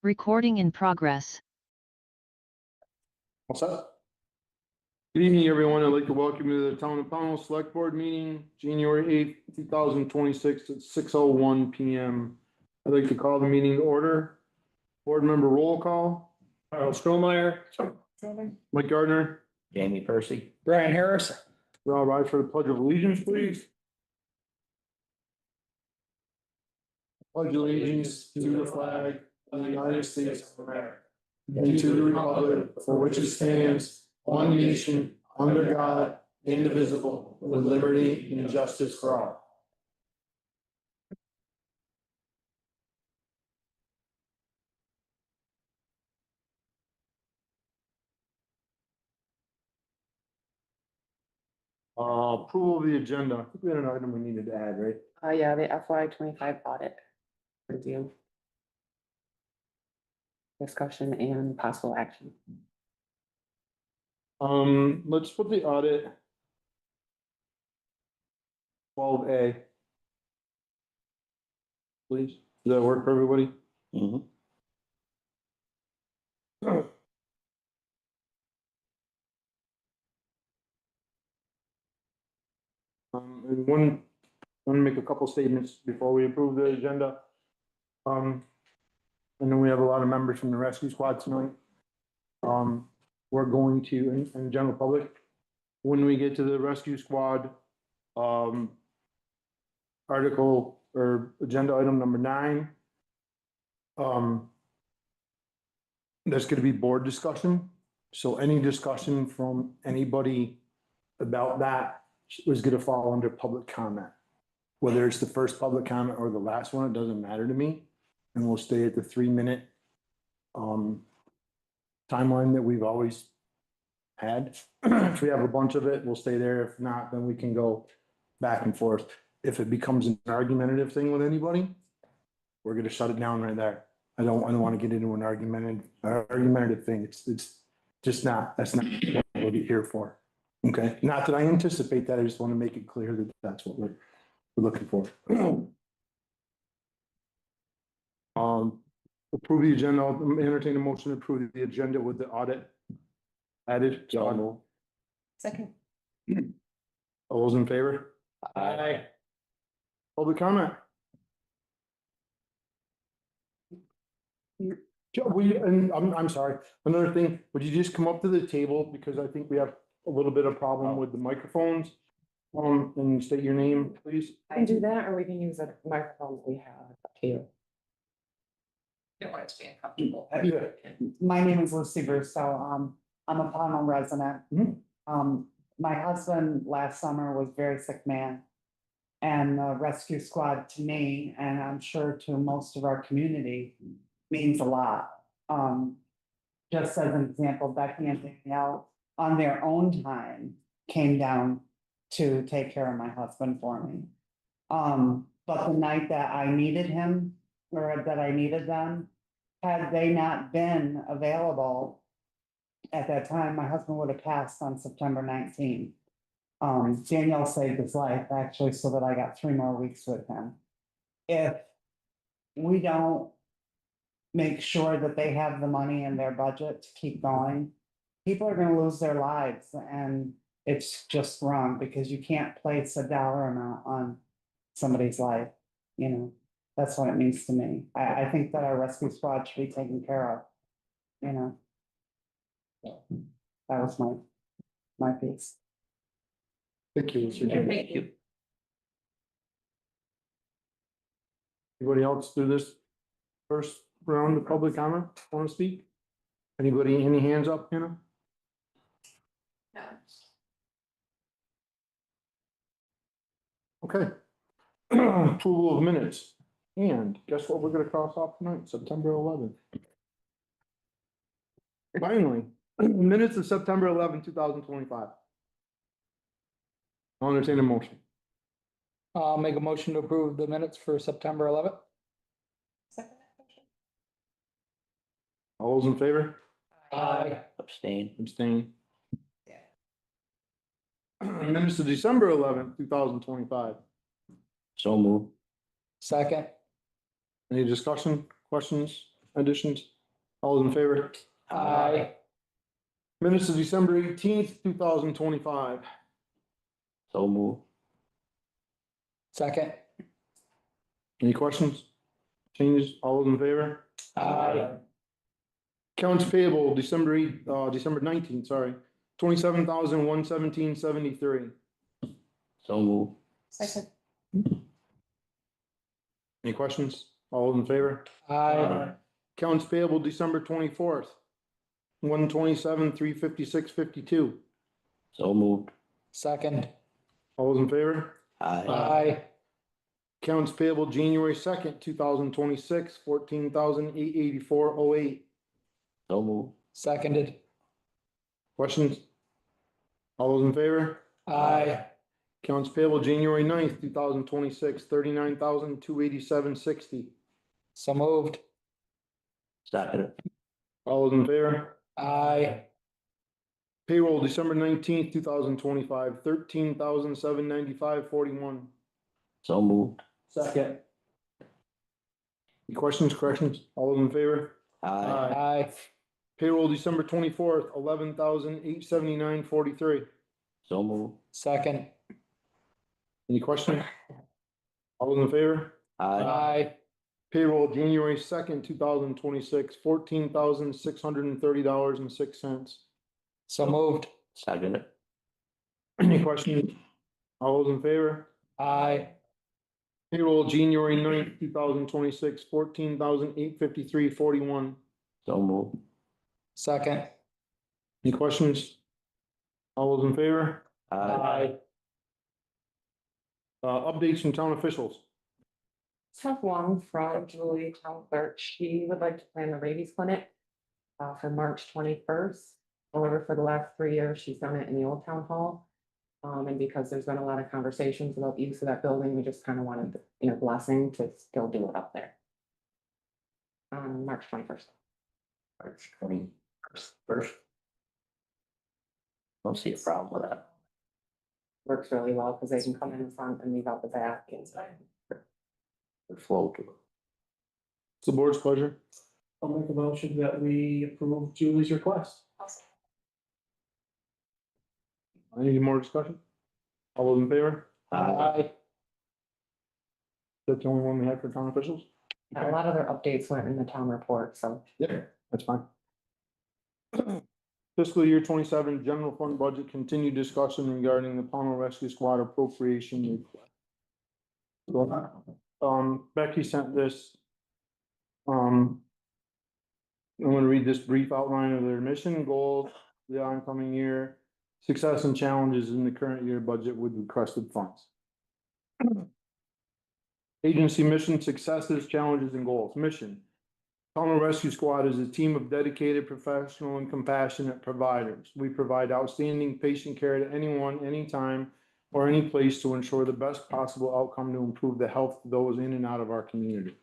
Recording in progress. All set? Good evening, everyone. I'd like to welcome you to the Town of Pownal Select Board Meeting, January 8th, 2026 at 6:01 PM. I'd like to call the meeting to order. Board member roll call. Harold Strohmeyer. Mike Gardner. Jamie Percy. Brian Harris. Rob, rise for the Pledge of Allegiance, please. Pledge allegiance to the flag of the United States of America and to the republic for which it stands, one nation, under God, indivisible, with liberty and justice for all. Approval of the agenda. I think we had an item we needed to add, right? Yeah, the FY25 audit review. Discussion and possible action. Let's put the audit 12A. Please, does that work for everybody? Mhm. And want to make a couple statements before we approve the agenda. I know we have a lot of members from the rescue squad tonight. We're going to, in general public, when we get to the rescue squad, article or agenda item number 9, that's going to be board discussion. So any discussion from anybody about that was going to fall under public comment. Whether it's the first public comment or the last one, it doesn't matter to me. And we'll stay at the 3-minute timeline that we've always had. If we have a bunch of it, we'll stay there. If not, then we can go back and forth. If it becomes an argumentative thing with anybody, we're going to shut it down right there. I don't want to get into an argumentative thing. It's just not, that's not what we're here for. Okay, not that I anticipate that, I just want to make it clear that that's what we're looking for. Approve the agenda. I'll entertain a motion to approve the agenda with the audit added. Second. All those in favor? Aye. Public comment? I'm sorry, another thing, would you just come up to the table, because I think we have a little bit of problem with the microphones. And state your name, please. I can do that, or we can use a microphone that we have here. Don't want it to be uncomfortable. Yeah. My name is Lucy Russo. I'm a Pownal resident. My husband last summer was a very sick man. And the rescue squad to me, and I'm sure to most of our community, means a lot. Just as an example, Becky and Danielle, on their own time, came down to take care of my husband for me. But the night that I needed him, or that I needed them, had they not been available at that time, my husband would have passed on September 19th. Danielle saved his life, actually, so that I got 3 more weeks with him. If we don't make sure that they have the money in their budget to keep going, people are gonna lose their lives, and it's just wrong, because you can't place a dollar amount on somebody's life, you know? That's what it means to me. I think that our rescue squad should be taken care of, you know? That was my piece. Thank you. Mr. Thank you. Anybody else do this first round of public comment, want to speak? Anybody, any hands up, Hannah? No. Okay. Approval of minutes. And guess what we're gonna cross off tonight, September 11th. Finally, minutes of September 11th, 2025. I'll entertain a motion. I'll make a motion to approve the minutes for September 11th. All those in favor? Aye. Abstain. Abstain. Minutes of December 11th, 2025. So move. Second. Any discussion, questions, additions? All those in favor? Aye. Minutes of December 18th, 2025. So move. Second. Any questions? Changes? All those in favor? Aye. Accounts payable, December 19th, sorry, 27,117.73. So move. Second. Any questions? All those in favor? Aye. Accounts payable, December 24th, 127,356.52. So moved. Second. All those in favor? Aye. Aye. Accounts payable, January 2nd, 2026, 14,884.08. So move. Seconded. Questions? All those in favor? Aye. Accounts payable, January 9th, 2026, 39,287.60. So moved. Second. All those in favor? Aye. Payroll, December 19th, 2025, 13,795.41. So moved. Second. Any questions, corrections? All those in favor? Aye. Aye. Payroll, December 24th, 11,879.43. So moved. Second. Any questions? All those in favor? Aye. Aye. Payroll, January 2nd, 2026, $14,630.06. So moved. Second. Any questions? All those in favor? Aye. Payroll, January 9th, 2026, 14,853.41. So moved. Second. Any questions? All those in favor? Aye. Updates from town officials. Tough one from Julie, town clerk. She would like to plan the rabies clinic for March 21st. However, for the last 3 years, she's done it in the old town hall. And because there's been a lot of conversations about the use of that building, we just kind of wanted, blessing to still do it up there. March 21st. March 21st. Don't see a problem with that. Works really well because they can come in front and leave out the back inside. The flow to it. It's the board's pleasure. I'll make a motion that we approve Julie's request. Any more discussion? All those in favor? Aye. That's the only one we had for town officials? A lot of their updates went in the town report, so. Yeah, that's fine. Fiscal year 27 general fund budget, continued discussion regarding the Pownal Rescue Squad appropriation request. Becky sent this. I'm gonna read this brief outline of their mission, goals, the oncoming year, success and challenges in the current year budget with requested funds. Agency mission, successes, challenges, and goals. Mission. Pownal Rescue Squad is a team of dedicated, professional, and compassionate providers. We provide outstanding patient care to anyone, anytime, or any place to ensure the best possible outcome to improve the health of those in and out of our community.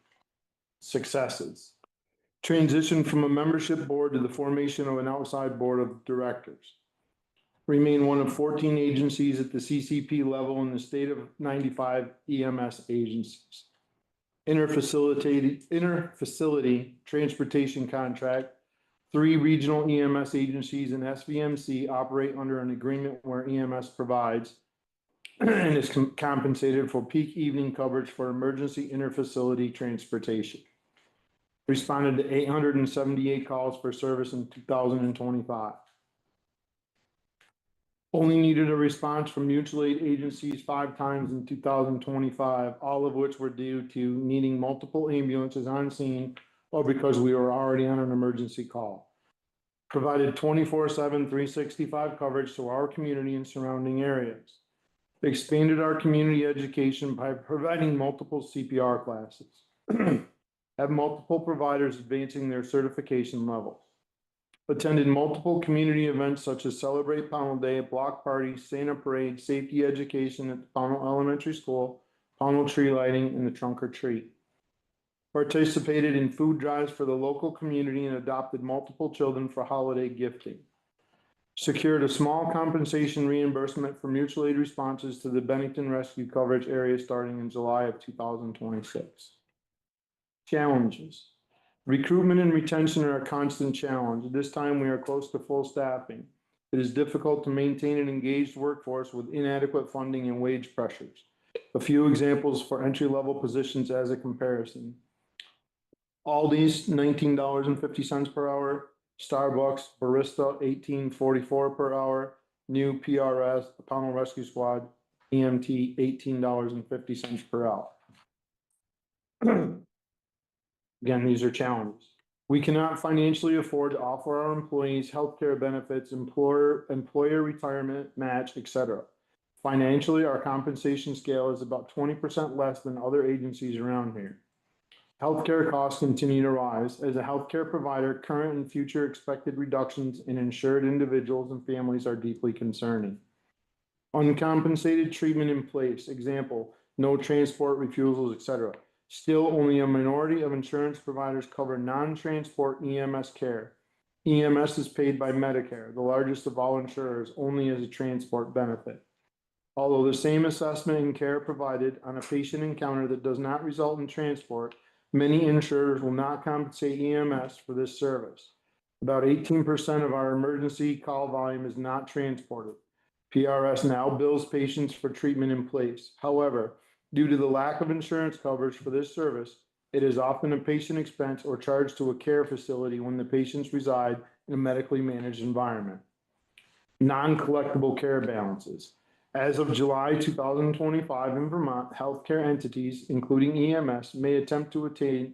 Successes. Transition from a membership board to the formation of an outside board of directors. Remain one of 14 agencies at the CCP level in the state of 95 EMS agencies. Inter-facility transportation contract. 3 regional EMS agencies and SVMC operate under an agreement where EMS provides and is compensated for peak evening coverage for emergency inter-facility transportation. Responded to 878 calls for service in 2025. Only needed a response from mutual aid agencies 5 times in 2025, all of which were due to needing multiple ambulances on scene or because we were already on an emergency call. Provided 24/7, 365 coverage to our community and surrounding areas. Expanded our community education by providing multiple CPR classes. Have multiple providers advancing their certification levels. Attended multiple community events such as Celebrate Pownal Day, block parties, Santa Parade, safety education at the Pownal Elementary School, Pownal tree lighting, and the trunk or treat. Participated in food drives for the local community and adopted multiple children for holiday gifting. Secured a small compensation reimbursement for mutual aid responses to the Bennington Rescue Coverage area starting in July of 2026. Challenges. Recruitment and retention are a constant challenge. At this time, we are close to full staffing. It is difficult to maintain an engaged workforce with inadequate funding and wage pressures. A few examples for entry-level positions as a comparison. Aldi's $19.50 per hour, Starbucks barista $18.44 per hour, new PRS, the Pownal Rescue Squad, EMT $18.50 per hour. Again, these are challenges. We cannot financially afford to offer our employees healthcare benefits, employer retirement match, etc. Financially, our compensation scale is about 20% less than other agencies around here. Healthcare costs continue to rise. As a healthcare provider, current and future expected reductions in insured individuals and families are deeply concerning. Uncompensated treatment in place, example, no transport refusals, etc. Still, only a minority of insurance providers cover non-transport EMS care. EMS is paid by Medicare, the largest of all insurers, only as a transport benefit. Although the same assessment and care provided on a patient encounter that does not result in transport, many insurers will not compensate EMS for this service. About 18% of our emergency call volume is not transported. PRS now bills patients for treatment in place. However, due to the lack of insurance coverage for this service, it is often a patient expense or charged to a care facility when the patients reside in a medically managed environment. Non-collectible care balances. As of July 2025 in Vermont, healthcare entities, including EMS, may attempt to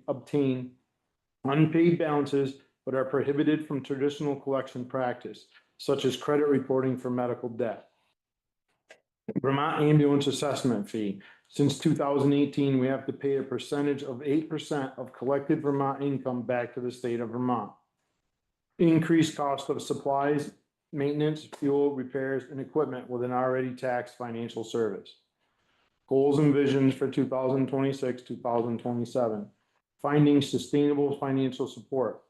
obtain unpaid balances but are prohibited from traditional collection practice, such as credit reporting for medical debt. Vermont ambulance assessment fee. Since 2018, we have to pay a percentage of 8% of collected Vermont income back to the state of Vermont. Increased cost of supplies, maintenance, fuel, repairs, and equipment with an already taxed financial service. Goals and visions for 2026, 2027. Finding sustainable financial support.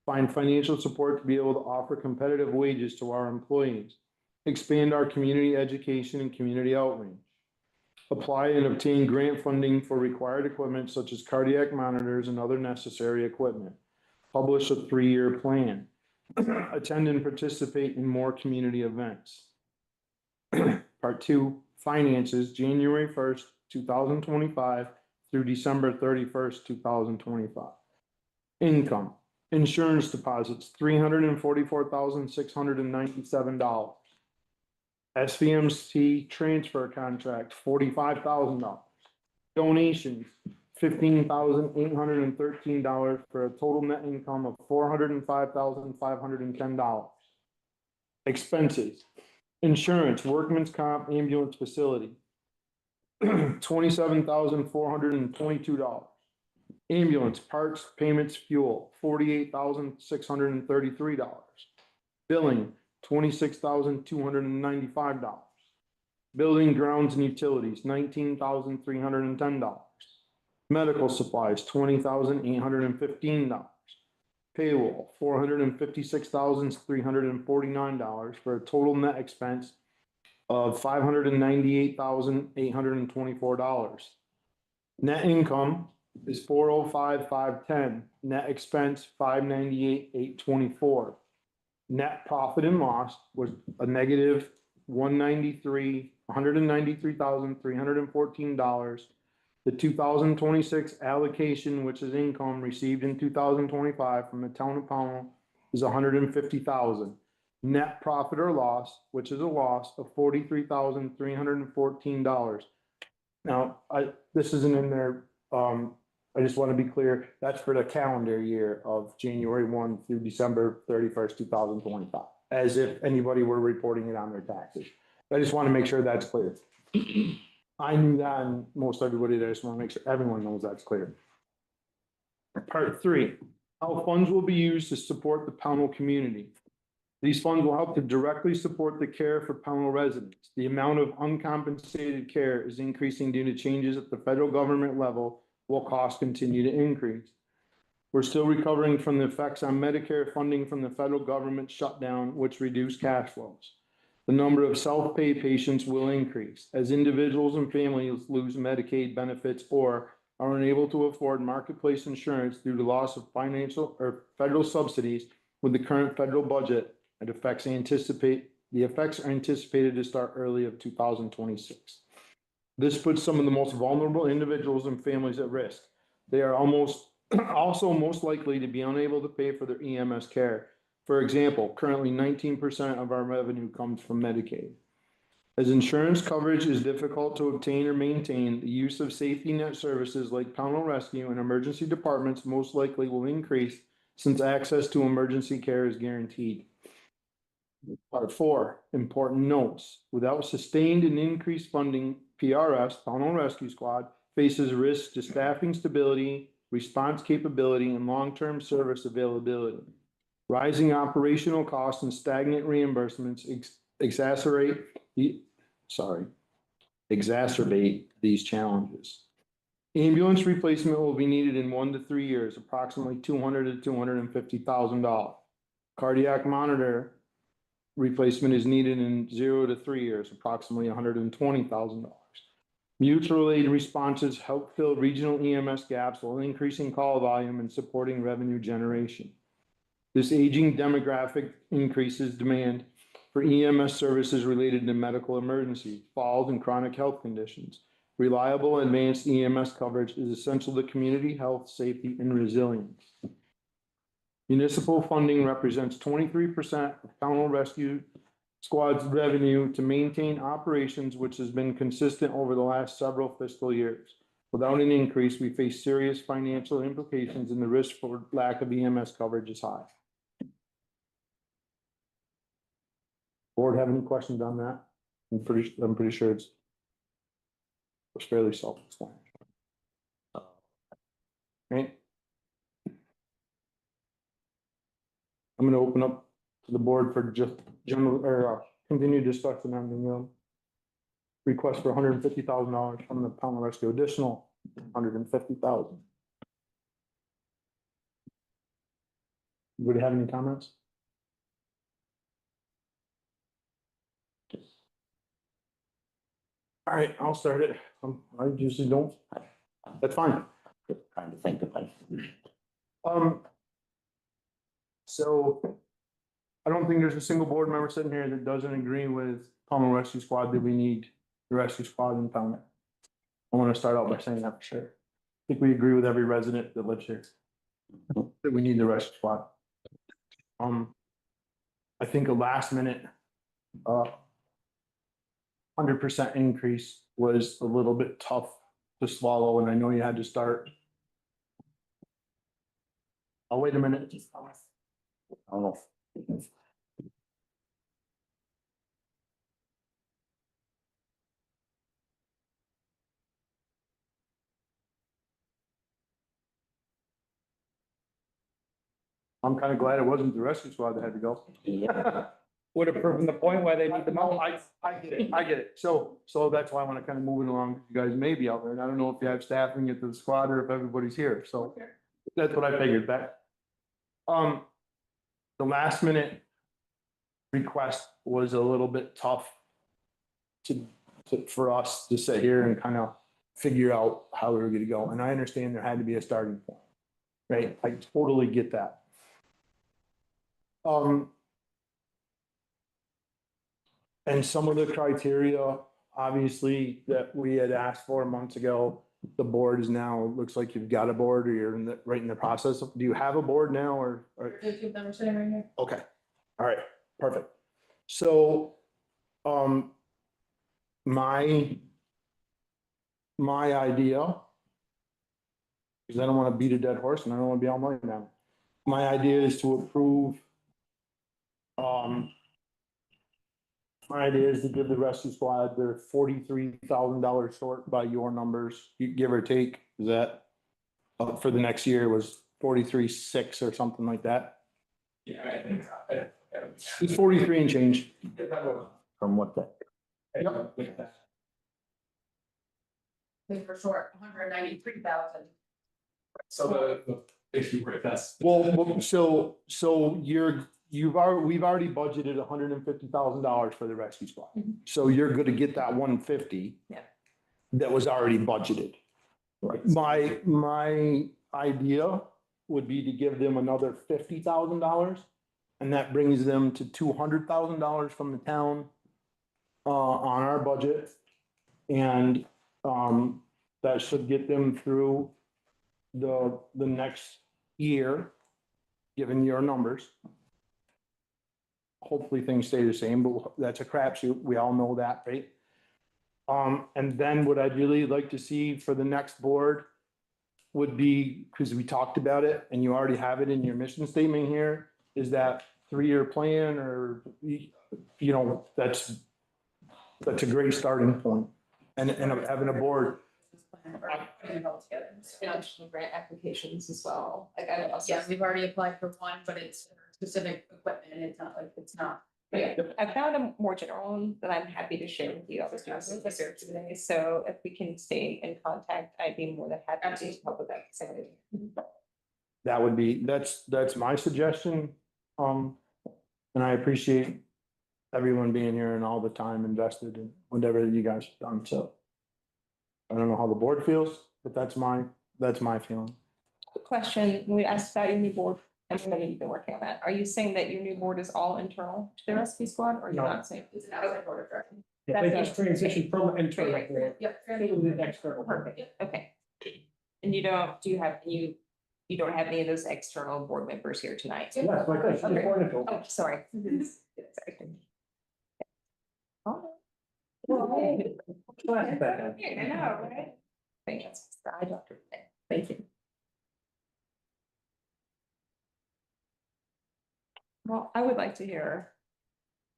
Find financial support to be able to offer competitive wages to our employees. Expand our community education and community outreach. Apply and obtain grant funding for required equipment such as cardiac monitors and other necessary equipment. Publish a 3-year plan. Attend and participate in more community events. Part 2, finances, January 1st, 2025 through December 31st, 2025. Income, insurance deposits, $344,697. SVMC transfer contract, $45,000. Donations, $15,813 for a total net income of $405,510. Expenses, insurance, workman's comp, ambulance facility, $27,422. Ambulance, parts, payments, fuel, $48,633. Billing, $26,295. Building, grounds, and utilities, $19,310. Medical supplies, $20,815. Payroll, $456,349 for a total net expense of $598,824. Net income is $405,510. Net expense, $598,824. Net profit and loss was a negative $193,314. The 2026 allocation, which is income received in 2025 from the town of Pownal, is $150,000. Net profit or loss, which is a loss of $43,314. Now, this isn't in there. I just want to be clear. That's for the calendar year of January 1 through December 31st, 2025, as if anybody were reporting it on their taxes. I just want to make sure that's clear. I knew that, and most everybody did. I just want to make sure everyone knows that's clear. Part 3, how funds will be used to support the Pownal community. These funds will help to directly support the care for Pownal residents. The amount of uncompensated care is increasing due to changes at the federal government level, while costs continue to increase. We're still recovering from the effects on Medicare funding from the federal government shutdown, which reduced cash flows. The number of self-pay patients will increase as individuals and families lose Medicaid benefits or are unable to afford marketplace insurance due to loss of financial or federal subsidies with the current federal budget, and the effects are anticipated to start early of 2026. This puts some of the most vulnerable individuals and families at risk. They are also most likely to be unable to pay for their EMS care. For example, currently 19% of our revenue comes from Medicaid. As insurance coverage is difficult to obtain or maintain, the use of safety net services like Pownal Rescue and emergency departments most likely will increase since access to emergency care is guaranteed. Part 4, important notes. Without sustained and increased funding, PRS, Pownal Rescue Squad, faces risks to staffing stability, response capability, and long-term service availability. Rising operational costs and stagnant reimbursements exacerbate these challenges. Ambulance replacement will be needed in 1 to 3 years, approximately $200,000 to $250,000. Cardiac monitor replacement is needed in 0 to 3 years, approximately $120,000. Mutual aid responses help fill regional EMS gaps while increasing call volume and supporting revenue generation. This aging demographic increases demand for EMS services related to medical emergencies, falls, and chronic health conditions. Reliable advanced EMS coverage is essential to community health, safety, and resilience. Municipal funding represents 23% of Pownal Rescue Squad's revenue to maintain operations, which has been consistent over the last several fiscal years. Without an increase, we face serious financial implications, and the risk for lack of EMS coverage is high. Board have any questions on that? I'm pretty sure it's fairly self-explanatory. Right? I'm gonna open up to the board for just general or continued discussion on the request for $150,000 from the Pownal Rescue, additional $150,000. Would you have any comments? All right, I'll start it. I usually don't. That's fine. Just trying to think of it. So I don't think there's a single board member sitting here that doesn't agree with Pownal Rescue Squad that we need the rescue squad in Pownal. I want to start out by saying that for sure. I think we agree with every resident that lives here that we need the rescue squad. I think a last minute 100% increase was a little bit tough to swallow, and I know you had to start. Oh, wait a minute. I don't know. I'm kind of glad it wasn't the rescue squad that had to go. Yeah. Would have proven the point why they need the No, money. I get it. So that's why I want to kind of move it along. You guys may be out there, and I don't know if you have staffing at the squad or if everybody's here, so that's what I figured back. The last minute request was a little bit tough for us to sit here and kind of figure out how we were gonna go, and I understand there had to be a starting point, right? I totally get that. And some of the criteria, obviously, that we had asked for months ago, the board is now, it looks like you've got a board, or you're right in the process of, do you have a board now, or? There's two of them sitting right here. Okay, all right, perfect. So, my idea, because I don't want to beat a dead horse and I don't want to be all night now. My idea is to approve, my idea is to give the rescue squad their $43,000 short by your numbers, give or take. Is that for the next year was 43,600 or something like that? Yeah, I think. It's 43 and change. From what that, They were short 193,000. So the issue with that's. Well, so we've already budgeted $150,000 for the rescue squad. Mhm. So you're gonna get that 150. Yeah. That was already budgeted. My idea would be to give them another $50,000. And that brings them to $200,000 from the town. On our budget. And, that should get them through the next year, given your numbers. Hopefully things stay the same, but that's a crapshoot. We all know that, right? And then what I'd really like to see for the next board would be, because we talked about it and you already have it in your mission statement here, is that 3-year plan or, you know, that's a great starting point. And having a board. National grant applications as well, like I also. Yes, we've already applied for one, but it's specific equipment, it's not like, it's not. Yeah, I found a more general one that I'm happy to share with you. I was doing some research today, so if we can stay in contact, I'd be more than happy to help with that. That would be, that's my suggestion. And I appreciate everyone being here and all the time invested in whatever you guys have done, so. I don't know how the board feels, but that's my feeling. Question, we asked about your new board, and I know you've been working on that. Are you saying that your new board is all internal to the rescue squad, or you're No. not saying? It's an outside board of directors. Yeah, they just transitioned from internal Right. board Yep. to the external. Perfect, okay. And you don't have any of those external board members here tonight? Yes, like I said, Okay. appointed to. Oh, sorry. Sorry. Oh. Well, Class back. I know, right? Thank you. It's the eye doctor thing. Thank you. Well, I would like to hear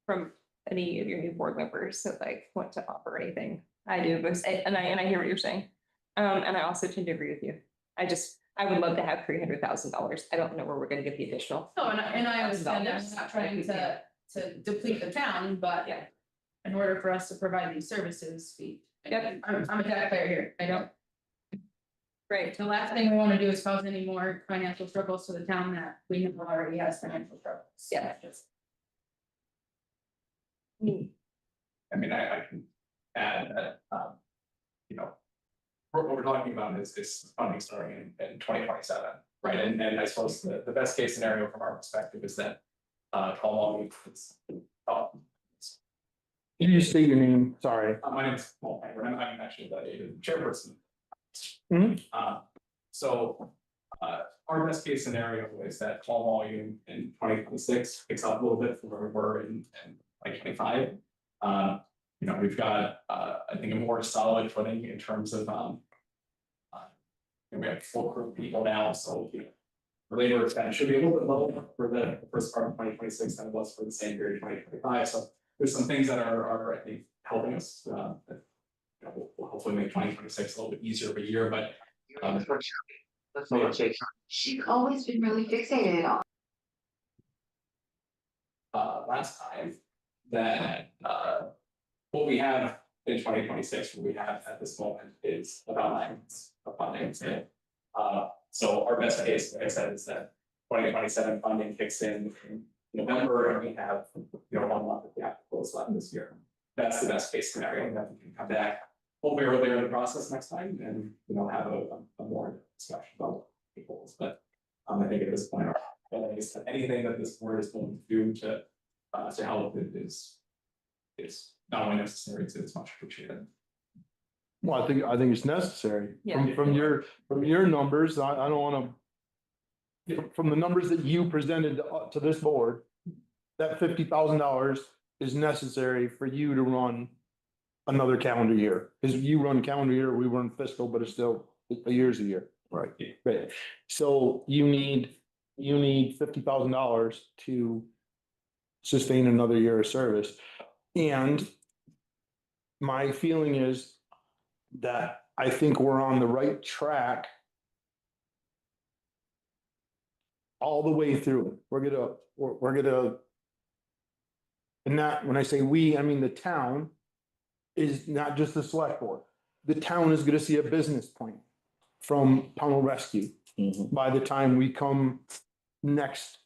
from any of your new board members that like want to offer anything. I do, but, and I hear what you're saying. And I also tend to agree with you. I would love to have $300,000. I don't know where we're gonna get the additional. No, and I understand that, $1,000. I'm not trying to deplete the town, but Yeah. in order for us to provide these services, Yep. I'm a taxpayer here, I don't. Great. The last thing we wanna do is cause any more financial struggles to the town that we know already has financial struggles. Yeah. I mean, I can add that, you know, what we're talking about is funding starting in 2027, right? And I suppose the best case scenario from our perspective is that, Pownal is, Can you state your name? Sorry. my name is Paul Piper, and I'm actually the chairperson. Mhm. So, our best case scenario is that call volume in 2026 picks up a little bit from where we were in 2025. You know, we've got, I think, a more solid footing in terms of, we have full crew of people now, so labor expense should be a little bit lower for the first part of 2026 than it was for the same period in 2025. So there's some things that are, I think, helping us, that, you know, will hopefully make 2026 a little bit easier of a year, but, She's always been really fixated on. last time that, what we have in 2026, what we have at this moment is about 9 months of funding. So our best case, like I said, is that 2027 funding kicks in November, and we have, you know, 1 month of the actual close left this year. That's the best case scenario, and then we can come back hopefully earlier in the process next time and, you know, have a more discussion about goals. But I think at this point, anything that this board is going to do to help it is not only necessary, it's much appreciated. Well, I think it's necessary. Yeah. From your numbers, I don't wanna. From the numbers that you presented to this board, that $50,000 is necessary for you to run another calendar year. Cause you run calendar year, we run fiscal, but it's still a year's a year. Right. Right. So you need $50,000 to sustain another year of service. And my feeling is that I think we're on the right track all the way through. We're gonna, and that, when I say we, I mean the town is not just the select board. The town is gonna see a business plan from Pownal Rescue Mhm. by the time we come next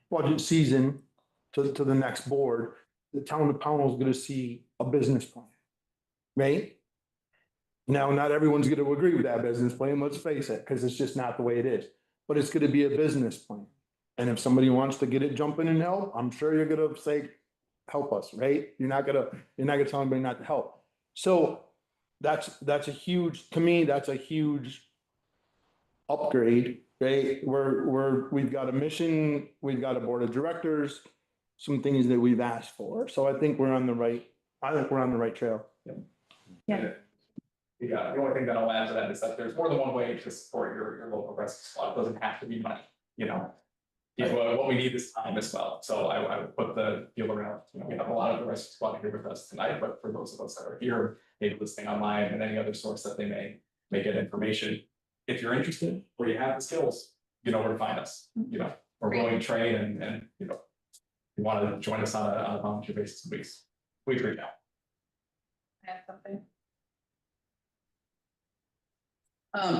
budget season to the next board. The town of Pownal is gonna see a business plan, right? Now, not everyone's gonna agree with that business plan, let's face it, because it's just not the way it is. But it's gonna be a business plan. And if somebody wants to get it jumping and help, I'm sure you're gonna say, help us, right? You're not gonna tell anybody not to help. So that's a huge, to me, that's a huge upgrade, right? We've got a mission, we've got a board of directors, some things that we've asked for. So I think we're on the right trail. Yeah. Yeah, the only thing that I'll add to that is that there's more than one way to support your local rescue squad. It doesn't have to be money, you know. What we need is time as well. So I would put the deal around, you know, we have a lot of the rescue squad here with us tonight, but for those of us that are here, maybe listening online and any other source that they may get information. If you're interested or you have the skills, you know where to find us, you know, we're willing to train and, you know. You want to join us on a volunteer basis, please reach out. I have something.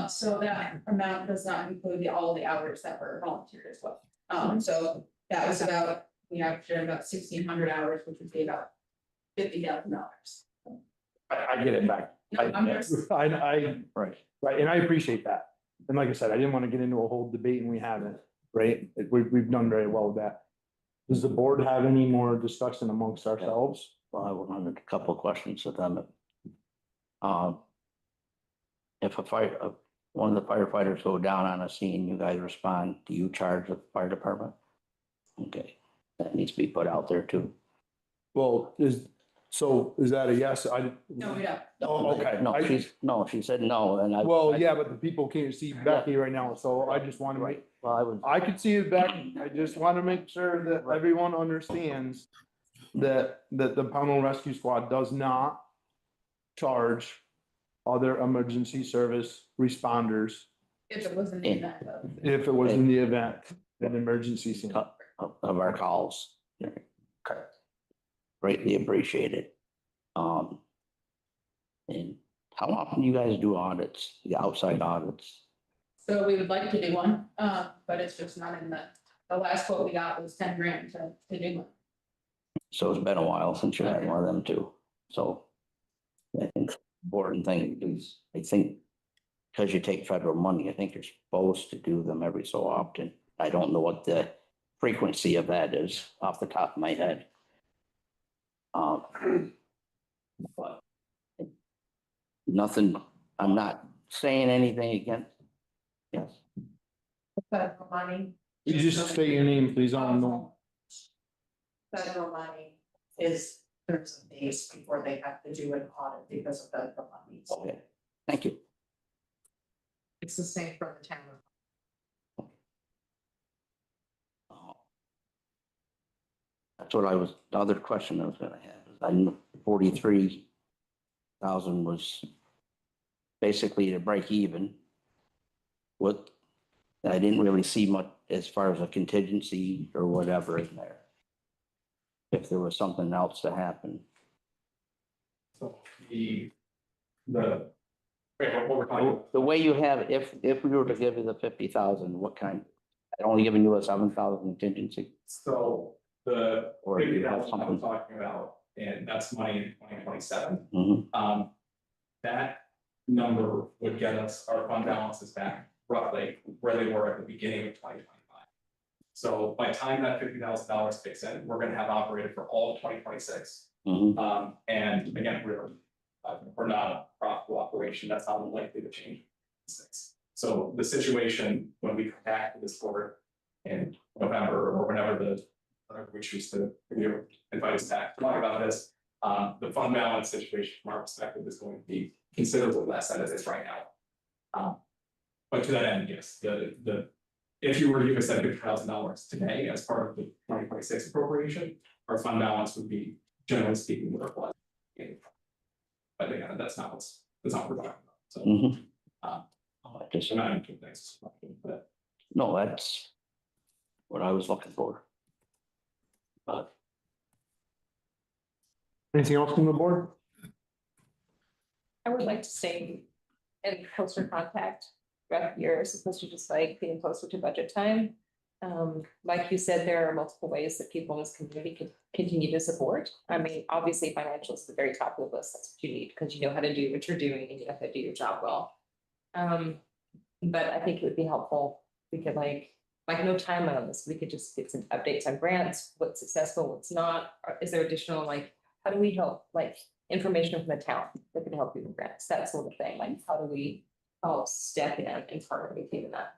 So that amount does not include all the hours that were volunteered as well. So that was about, we averaged about 1,600 hours, which would be about $50,000. I get it back. Right, and I appreciate that. And like I said, I didn't want to get into a whole debate and we haven't, right? We've done very well with that. Does the board have any more discussion amongst ourselves? Well, I will have a couple of questions with them. If one of the firefighters go down on a scene, you guys respond, do you charge the fire department? Okay, that needs to be put out there too. Well, is that a yes? No, we don't. Oh, okay. She said no, and Well, yeah, but the people can't see Becky right now, so I just want to make, Well, I could see it back. I just want to make sure that everyone understands that the Pownal Rescue Squad does not charge other emergency service responders If it was in the event of. if it was in the event of an emergency scene. of our calls. Okay. Greatly appreciated. And how often do you guys do audits, the outside audits? So we would like to do one, but it's just not in the last quote we got was 10 grand to do one. So it's been a while since you had one of them too. So I think the important thing is, I think, because you take federal money, I think you're supposed to do them every so often. I don't know what the frequency of that is off the top of my head. But nothing, I'm not saying anything against. Yes, Federal money. You just state your name, please. I don't know. Federal money is, there's a days before they have to do an audit because of federal money. okay, thank you. It's the same for the town. That's what the other question I was gonna have, is I knew 43,000 was basically to break even. What, I didn't really see much as far as a contingency or whatever in there. If there was something else to happen. So what we're talking. The way you have, if we were to give you the 50,000, what kind? I'd only given you a 7,000 contingency. So the Or do you have 50,000 I'm something? talking about, and that's money in 2027. Mhm. That number would get us our fund balances back roughly where they were at the beginning of 2025. So by the time that $50,000 kicks in, we're gonna have operated for all of 2026. Mhm. And again, we're not a profitable operation, that's not likely to change. So the situation, when we come back to this board in November or whenever we choose to invite us back to talk about this, the fund balance situation from our perspective is going to be considerably less than it is right now. But to that end, yes, if you were to give us that $50,000 today as part of the 2026 appropriation, our fund balance would be, generally speaking, where it was. But again, that's not what we're talking about. So Mhm. I Just, I'm not into things, but no, that's what I was looking for. But Anything else from the board? I would like to stay in closer contact throughout the year, as opposed to just like being closer to budget time. Like you said, there are multiple ways that people in this community can continue to support. I mean, obviously financial is the very top of the list. That's what you need because you know how to do what you're doing and you know how to do your job well. But I think it would be helpful. We could like no timeline on this. We could just get some updates on grants, what's successful, what's not. Or is there additional, like, how do we help, like, information from the town that can help you with grants, that sort of thing? Like, how do we help step in and partner with you in that?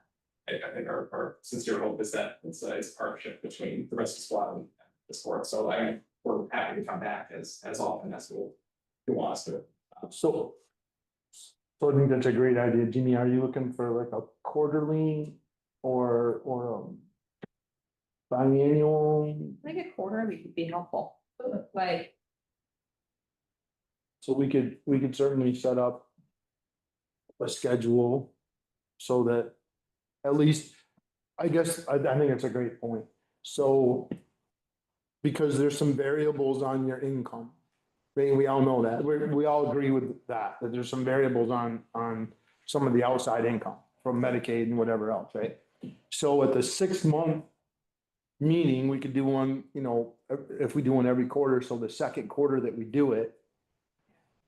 I think our sincere hope is that it's a partnership between the rescue squad and the sport. So we're happy to come back as often as you want us to. So I think that's a great idea. Jimmy, are you looking for like a quarterly or biannual? I think a quarterly would be helpful, like, So we could certainly set up a schedule so that at least, I guess, I think it's a great point. So because there's some variables on your income. We all know that. We all agree with that there's some variables on some of the outside income from Medicaid and whatever else, right? So at the 6-month meeting, we could do one, you know, if we do one every quarter, so the second quarter that we do it,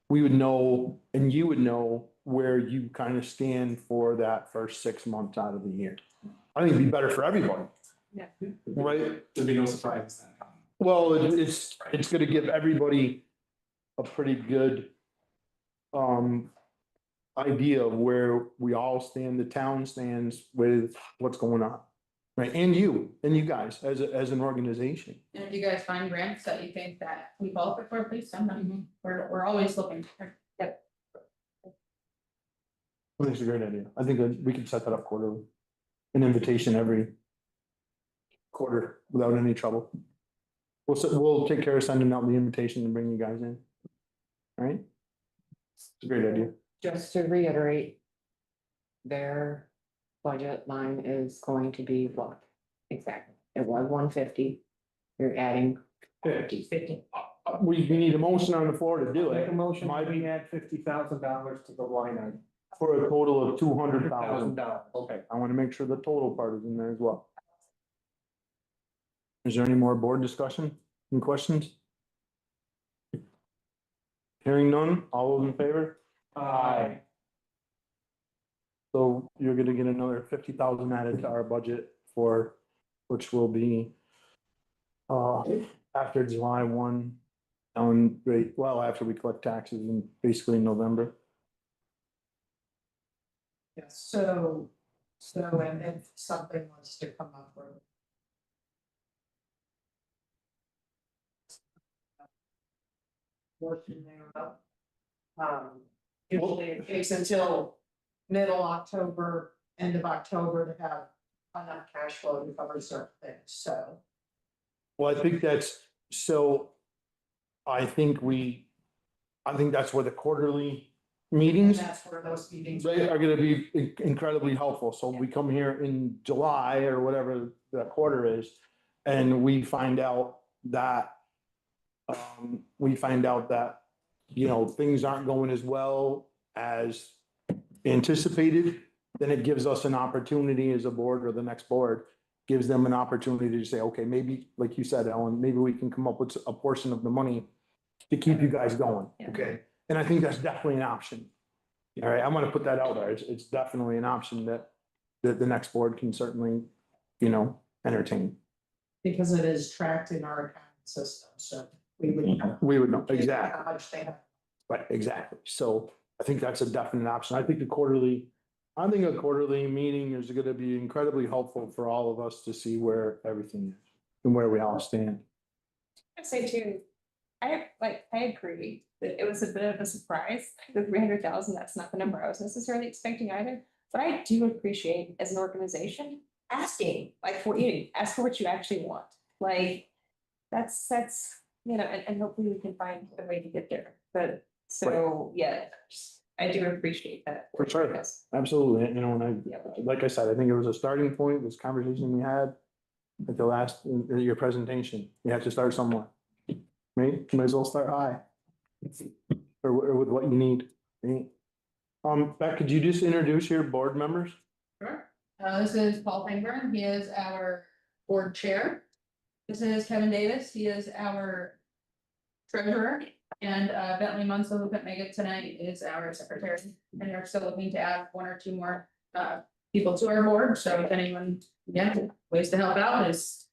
we would know, and you would know where you kind of stand for that first 6 months out of the year. I think it'd be better for everybody. Yeah. Right? There'd be no surprises then. Well, it's gonna give everybody a pretty good idea of where we all stand, the town stands with what's going on. Right, and you guys as an organization. And if you guys find grants that you think that we qualify for, please send them. We're always looking. Yep. I think it's a great idea. I think that we can set that up quarterly. An invitation every quarter without any trouble. We'll take care of sending out the invitation and bring you guys in. All right? It's a great idea. Just to reiterate. Their budget line is going to be what? Exactly, it was 150. You're adding 50. We need a motion on the floor to do Make it a motion, we add $50,000 to the line item. for a total of 200,000. $100,000. Okay, I want to make sure the total part is in there as well. Is there any more board discussion? Any questions? Hearing none, all those in favor? Aye. So you're gonna get another 50,000 added to our budget for, which will be after July 1, after we collect taxes in basically November. Yes, so, and if something wants to come up or. Working there up. Usually it takes until middle October, end of October to have enough cash flow to cover certain things, so. Well, I think that's, so I think that's where the quarterly And meetings that's where those meetings. are gonna be incredibly helpful. So we come here in July or whatever the quarter is, and we find out that you know, things aren't going as well as anticipated, then it gives us an opportunity as a board, or the next board gives them an opportunity to say, okay, maybe, like you said, Ellen, maybe we can come up with a portion of the money to keep you guys going, okay? And I think that's definitely an option. All right, I'm gonna put that out there. It's definitely an option that the next board can certainly, you know, entertain. Because it is tracked in our accounting system, so we would know. We would know, exactly. How much they have. Right, exactly. So I think that's a definite option. I think a quarterly meeting is gonna be incredibly helpful for all of us to see where everything is and where we all stand. I'd say too, I agree that it was a bit of a surprise, the 300,000, that's not the number I was necessarily expecting either. But I do appreciate as an organization asking, like, ask for what you actually want. Like, that's, you know, and hopefully we can find a way to get there. But so, yeah, I do appreciate that. For sure. Yes. Absolutely. You know, and Yeah. like I said, I think it was a starting point, this conversation we had at the last, your presentation. You have to start somewhere. Right? You might as well start high. Or with what you need. Right? Beck, could you just introduce your board members? Sure. This is Paul Fingburn. He is our board chair. This is Kevin Davis. He is our treasurer. And Bentley Munsell, who couldn't make it tonight, is our secretary. And we're still looking to add one or two more people to our board. So if anyone, ways to help out is.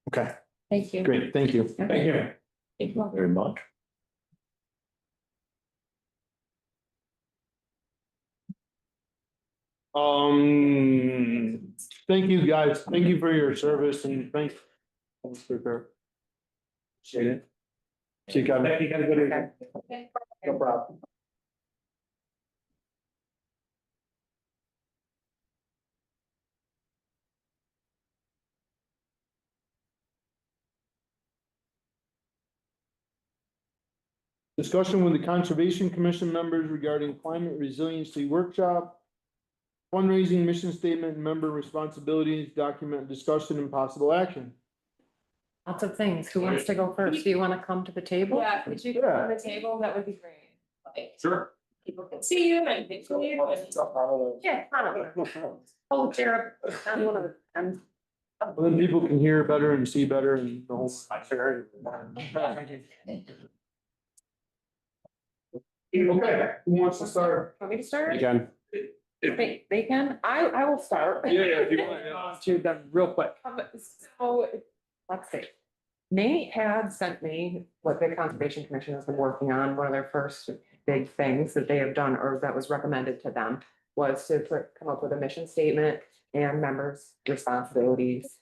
Okay, Thank you. great, thank you. Thank you. Thank you very much. Thank you, guys. Thank you for your service and thanks. Appreciate it. See you, Kevin. You got a good evening. No problem. Discussion with the Conservation Commission members regarding climate resiliency workshop. Fundraising mission statement, member responsibilities, document discussion and possible action. Lots of things. Who wants to go first? Do you want to come to the table? Yeah, could you go on the table? That would be great. Like, Sure. people can see you and they feel you. Yeah, kind of. Hold the chair up. I'm one of the, I'm. Well, then people can hear better and see better and the whole. Okay, who wants to start? Want me to start? Again. They can, I will start. If you want. To them real quick. So, let's see. Nate had sent me what the Conservation Commission has been working on. One of their first big things that they have done, or that was recommended to them, was to come up with a mission statement and members' responsibilities.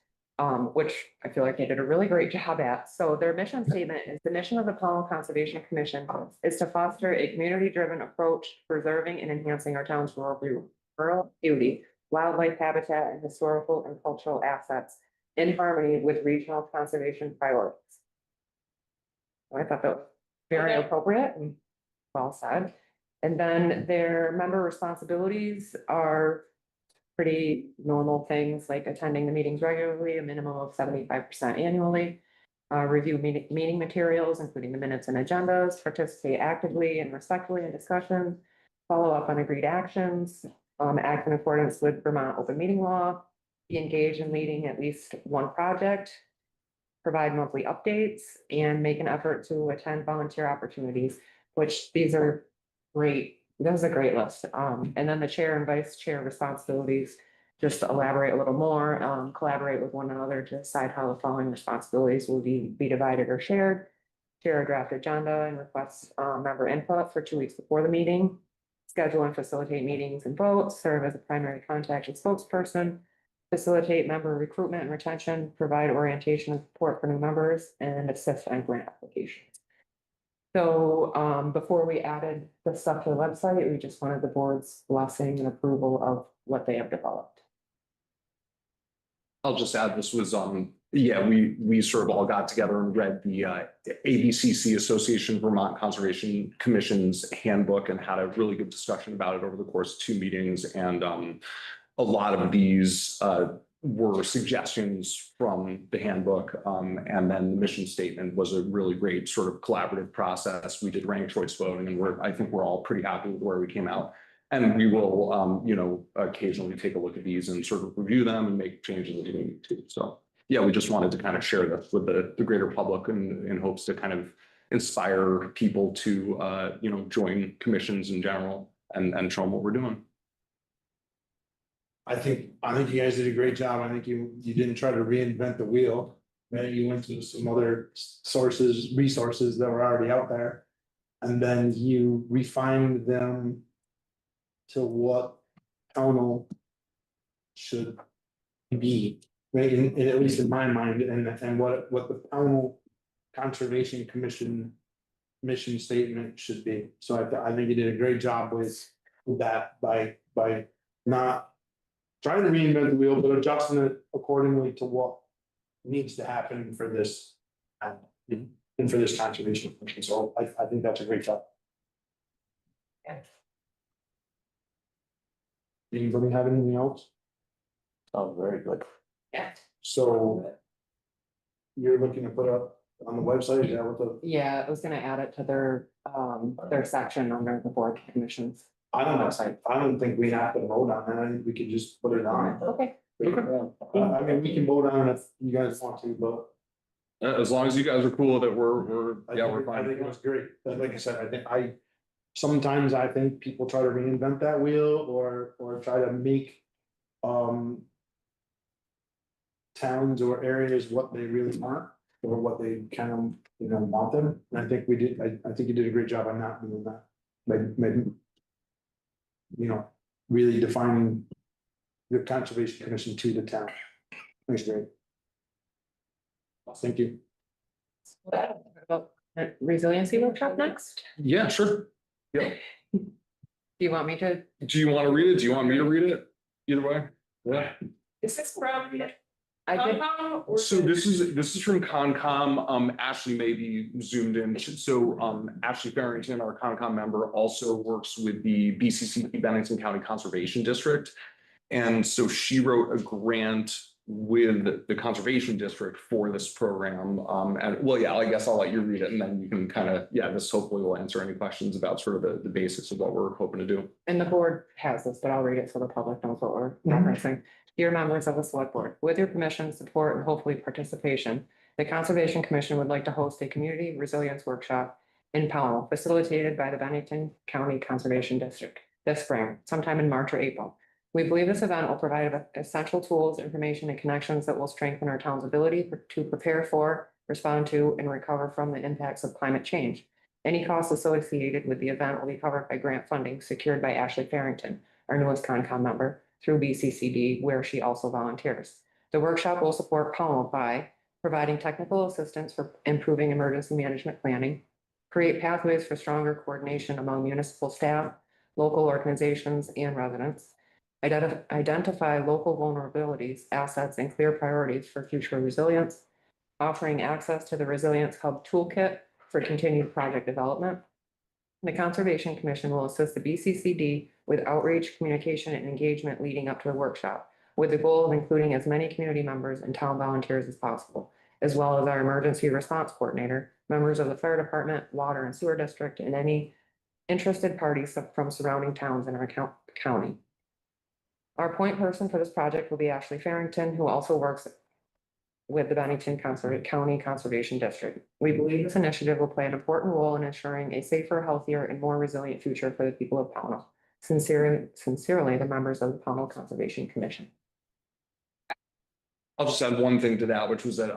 Which I feel like they did a really great job at. So their mission statement is: the mission of the Pownal Conservation Commission is to foster a community-driven approach to preserving and enhancing our town's rural beauty, wildlife habitat, and historical and cultural assets in harmony with regional conservation priorities. I thought that was very appropriate and well said. And then their member responsibilities are pretty normal things like attending the meetings regularly, a minimum of 75% annually, review meeting materials, including the minutes and agendas, participate actively and respectfully in discussions, follow up on agreed actions, act in accordance with Vermont open meeting law, be engaged in leading at least one project, provide monthly updates, and make an effort to attend volunteer opportunities, which these are great. That was a great list. And then the chair and vice chair responsibilities, just to elaborate a little more, collaborate with one another to decide how the following responsibilities will be divided or shared. Share a draft agenda and request member input for 2 weeks before the meeting. Schedule and facilitate meetings and votes, serve as a primary contact and spokesperson, facilitate member recruitment and retention, provide orientation and support for new members, and assist on grant applications. So before we added the stuff to the website, we just wanted the board's blessing and approval of what they have developed. I'll just add, this was, we sort of all got together and read the ABCC Association Vermont Conservation Commission's handbook and had a really good discussion about it over the course of 2 meetings. And a lot of these were suggestions from the handbook. And then the mission statement was a really great sort of collaborative process. We did ranked choice voting, and I think we're all pretty happy with where we came out. And we will, occasionally take a look at these and sort of review them and make changes if we need to. So, yeah, we just wanted to kind of share this with the greater public in hopes to kind of inspire people to, join commissions in general and show them what we're doing. I think you guys did a great job. I think you didn't try to reinvent the wheel. Right? You went to some other resources that were already out there. And then you refined them to what Pownal should be, right? At least in my mind, and what the Pownal Conservation Commission mission statement should be. So I think you did a great job with that by not trying to reinvent the wheel, but adjusting it accordingly to what needs to happen for this and for this conservation commission. So I think that's a great job. Yeah. Anybody have anything else? Sounds very good. Yeah. So you're looking to put up on the website, is that what the? Yeah, I was gonna add it to their section under the board commissions. I don't think we have to vote on that. I think we could just put it on. Okay. I mean, we can vote on it if you guys want to, but. As long as you guys are cool with it, we're, yeah, we're I think it fine. was great, but like I said, sometimes I think people try to reinvent that wheel or try to make, towns or areas what they really want, or what they kind of, want them, and I think we did, I think you did a great job on not doing that. By, really defining the conservation commission to the town. That's great. Thank you. Resiliency workshop next? Yeah, sure. Yeah. Do you want me to? Do you want to read it? Do you want me to read it? Either way. Yeah. Is this from? I did. So this is from Concom. Ashley may be zoomed in. So Ashley Farrington, our Concom member, also works with the BCCP Bennington County Conservation District. And so she wrote a grant with the Conservation District for this program. And well, yeah, I guess I'll let you read it and then you can kind of, yeah, this hopefully will answer any questions about sort of the basics of what we're hoping to do. And the board has this, but I'll read it so the public knows what we're referencing. Dear members of the select board, with your permission, support, and hopefully participation, the Conservation Commission would like to host a community resilience workshop in Pownal, facilitated by the Bennington County Conservation District this spring, sometime in March or April. We believe this event will provide essential tools, information, and connections that will strengthen our town's ability to prepare for, respond to, and recover from the impacts of climate change. Any costs associated with the event will be covered by grant funding secured by Ashley Farrington, our newest Concom member, through BCCD, where she also volunteers. The workshop will support Pownal by providing technical assistance for improving emergency management planning, create pathways for stronger coordination among municipal staff, local organizations, and residents, identify local vulnerabilities, assets, and clear priorities for future resilience, offering access to the Resilience Hub Toolkit for continued project development. The Conservation Commission will assist the BCCD with outreach, communication, and engagement leading up to the workshop, with the goal of including as many community members and town volunteers as possible, as well as our emergency response coordinator, members of the fire department, water and sewer district, and any interested parties from surrounding towns in our county. Our point person for this project will be Ashley Farrington, who also works with the Bennington County Conservation District. We believe this initiative will play an important role in ensuring a safer, healthier, and more resilient future for the people of Pownal. Sincerely, the members of the Pownal Conservation Commission. I'll just add one thing to that, which was that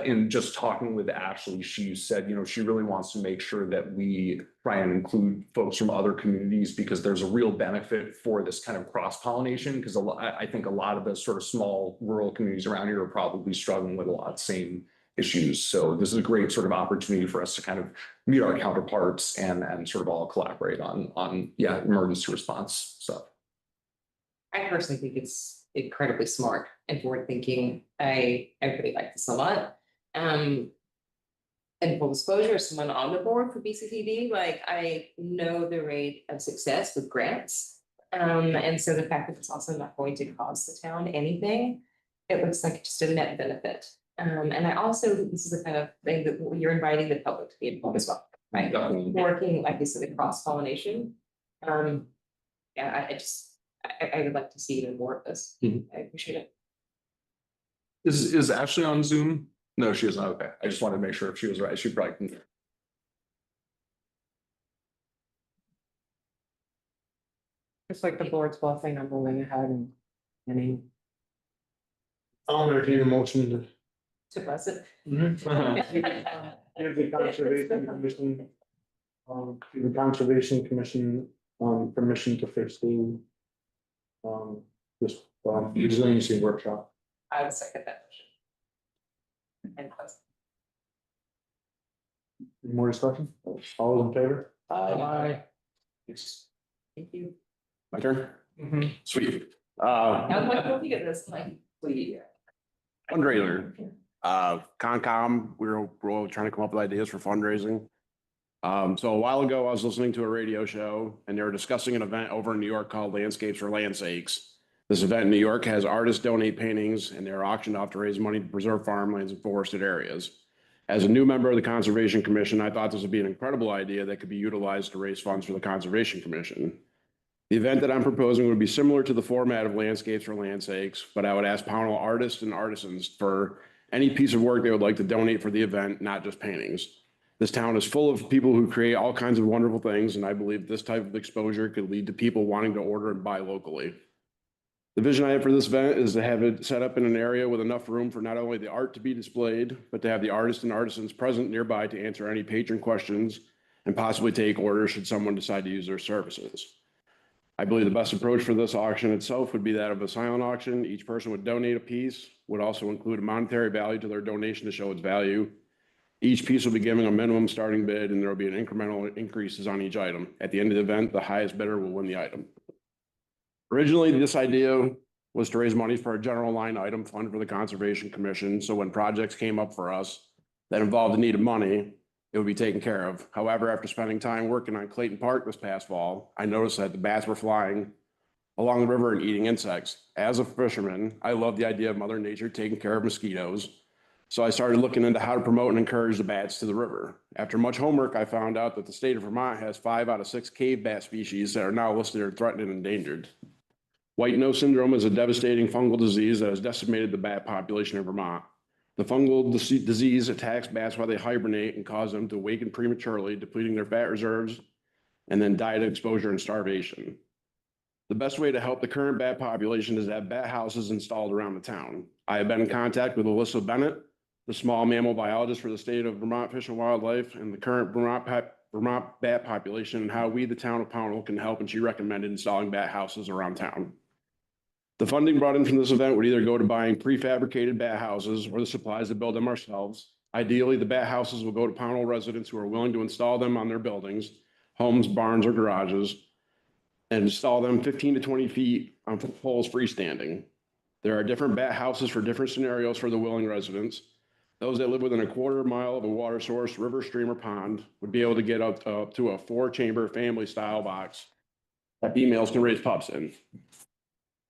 in just talking with Ashley, she said, she really wants to make sure that we try and include folks from other communities because there's a real benefit for this kind of cross-pollination. Because I think a lot of the sort of small rural communities around here are probably struggling with a lot of the same issues. So this is a great sort of opportunity for us to kind of meet our counterparts and sort of all collaborate on emergency response stuff. I personally think it's incredibly smart and forward thinking. I really like this a lot. And full disclosure, as someone on the board for BCCD, like I know the rate of success with grants. And so the fact that it's also not going to cost the town anything, it looks like just a net benefit. And I also, this is the kind of thing that you're inviting the public to be involved as well, right? Definitely. Working, like you said, the cross pollination. I would like to see even more of this. I appreciate it. Is Ashley on Zoom? No, she isn't. Okay. I just wanted to make sure if she was right. She probably can. Just like the board's blessing, I'm moving ahead and any. I'll entertain a motion To bless it. give the Conservation Commission, the Conservation Commission, permission to fix the this resiliency workshop. I would second that motion. And close. Any more discussion? All those in favor? Aye. Thank you. My turn? Sweet. I'm like, looking at this, like, please. Fundraiser. Concom, we're all trying to come up with ideas for fundraising. So a while ago, I was listening to a radio show and they were discussing an event over in New York called Landscapes for Landsakes. This event in New York has artists donate paintings and they're auctioned off to raise money to preserve farmlands and forested areas. As a new member of the Conservation Commission, I thought this would be an incredible idea that could be utilized to raise funds for the Conservation Commission. The event that I'm proposing would be similar to the format of Landscapes for Land Sakes, but I would ask Pownal artists and artisans for any piece of work they would like to donate for the event, not just paintings. This town is full of people who create all kinds of wonderful things, and I believe this type of exposure could lead to people wanting to order and buy locally. The vision I have for this event is to have it set up in an area with enough room for not only the art to be displayed, but to have the artists and artisans present nearby to answer any patron questions and possibly take orders should someone decide to use their services. I believe the best approach for this auction itself would be that of a silent auction. Each person would donate a piece, would also include a monetary value to their donation to show its value. Each piece will be given a minimum starting bid, and there will be an incremental increases on each item. At the end of the event, the highest bidder will win the item. Originally, this idea was to raise money for a general line item fund for the Conservation Commission. So when projects came up for us that involved the need of money, it would be taken care of. However, after spending time working on Clayton Park this past fall, I noticed that the bats were flying along the river and eating insects. As a fisherman, I love the idea of Mother Nature taking care of mosquitoes. So I started looking into how to promote and encourage the bats to the river. After much homework, I found out that the state of Vermont has 5 out of 6 cave bat species that are now listed as threatened and endangered. White nose syndrome is a devastating fungal disease that has decimated the bat population in Vermont. The fungal disease attacks bats while they hibernate and causes them to awaken prematurely, depleting their fat reserves, and then die to exposure and starvation. The best way to help the current bat population is to have bat houses installed around the town. I have been in contact with Alyssa Bennett, the small mammal biologist for the state of Vermont Fish and Wildlife, and the current Vermont bat population, and how we, the town of Pownal, can help, and she recommended installing bat houses around town. The funding brought in from this event would either go to buying prefabricated bat houses or the supplies to build them ourselves. Ideally, the bat houses will go to Pownal residents who are willing to install them on their buildings, homes, barns, or garages, and install them 15 to 20 feet on poles freestanding. There are different bat houses for different scenarios for the willing residents. Those that live within a quarter mile of a water source, river, stream, or pond would be able to get up to a 4-chamber family style box that females can raise pups in.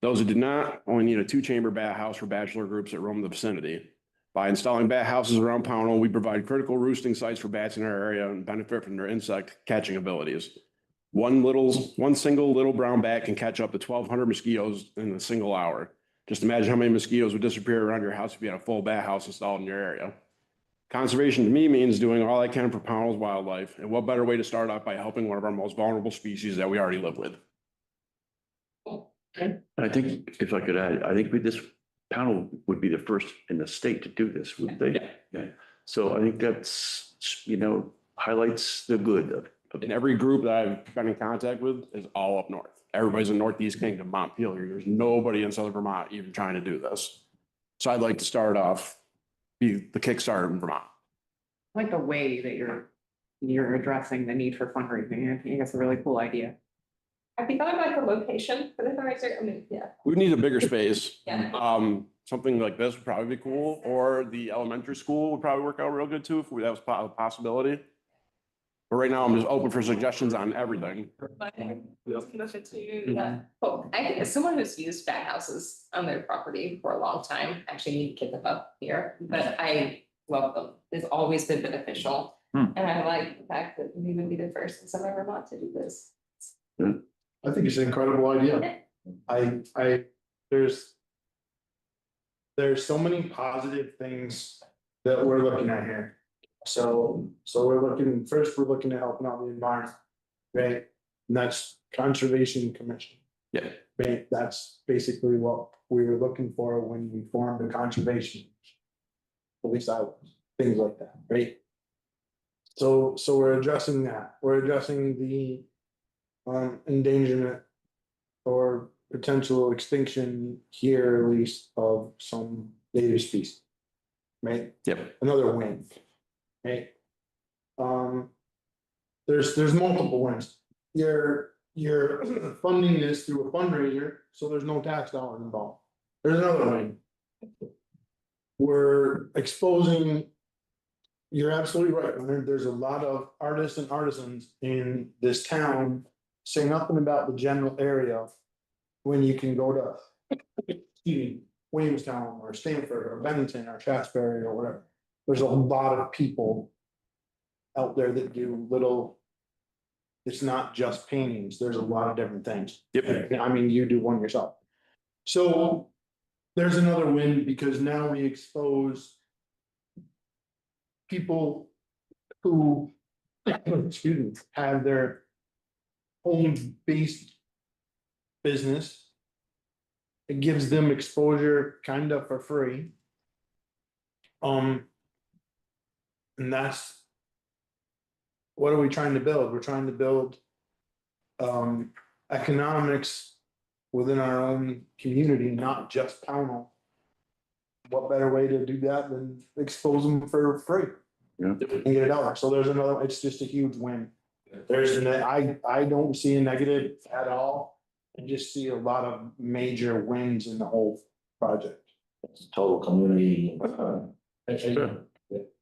Those who do not only need a 2-chamber bat house for bachelor groups that roam the vicinity. By installing bat houses around Pownal, we provide critical roosting sites for bats in our area and benefit from their insect catching abilities. One single little brown bat can catch up to 1,200 mosquitoes in a single hour. Just imagine how many mosquitoes would disappear around your house if you had a full bat house installed in your area. Conservation to me means doing all I can for Pownal's wildlife, and what better way to start off by helping one of our most vulnerable species that we already live with. I think, if I could add, I think this panel would be the first in the state to do this, would they? Yeah. So I think that's, highlights the good of And every group that I've been in contact with is all up north. Everybody's in Northeast Kingdom, Montpelier. There's nobody in Southern Vermont even trying to do this. So I'd like to start off, be the Kickstarter in Vermont. I like the way that you're addressing the need for fundraising. I think that's a really cool idea. Have you thought about the location for the fundraiser? I mean, yeah. We need a bigger space. Yeah. Something like this would probably be cool, or the elementary school would probably work out real good too, if that was a possibility. But right now, I'm just open for suggestions on everything. I think as someone who's used bat houses on their property for a long time, actually need to get them up here, but I love them. It's always been beneficial. And I like the fact that we would be the first in Southern Vermont to do this. I think it's an incredible idea. There's so many positive things that we're looking at here. So we're looking at helping out the environment, right? And that's Conservation Commission. Yeah. Right, that's basically what we were looking for when we formed the conservation. At least I was, things like that, right? So we're addressing that, we're addressing the endangerment or potential extinction here, at least, of some native species. Right? Yep. Another win. Right? There's multiple wins. You're funding this through a fundraiser, so there's no tax dollars involved. There's another win. We're exposing. You're absolutely right, Leonard. There's a lot of artists and artisans in this town say nothing about the general area when you can go to Williamstown or Stanford or Bennington or Shasberry or whatever. There's a lot of people out there that do little It's not just paintings, there's a lot of different things. Yep. I mean, you do one yourself. So there's another win because now we expose people who, excuse me, have their home-based business. It gives them exposure kind of for free. And that's what are we trying to build? We're trying to build economics within our own community, not just Pownal. What better way to do that than expose them for free? Yeah. And get it out there. So there's another, it's just a huge win. I don't see a negative at all. I just see a lot of major wins in the whole project. It's total community.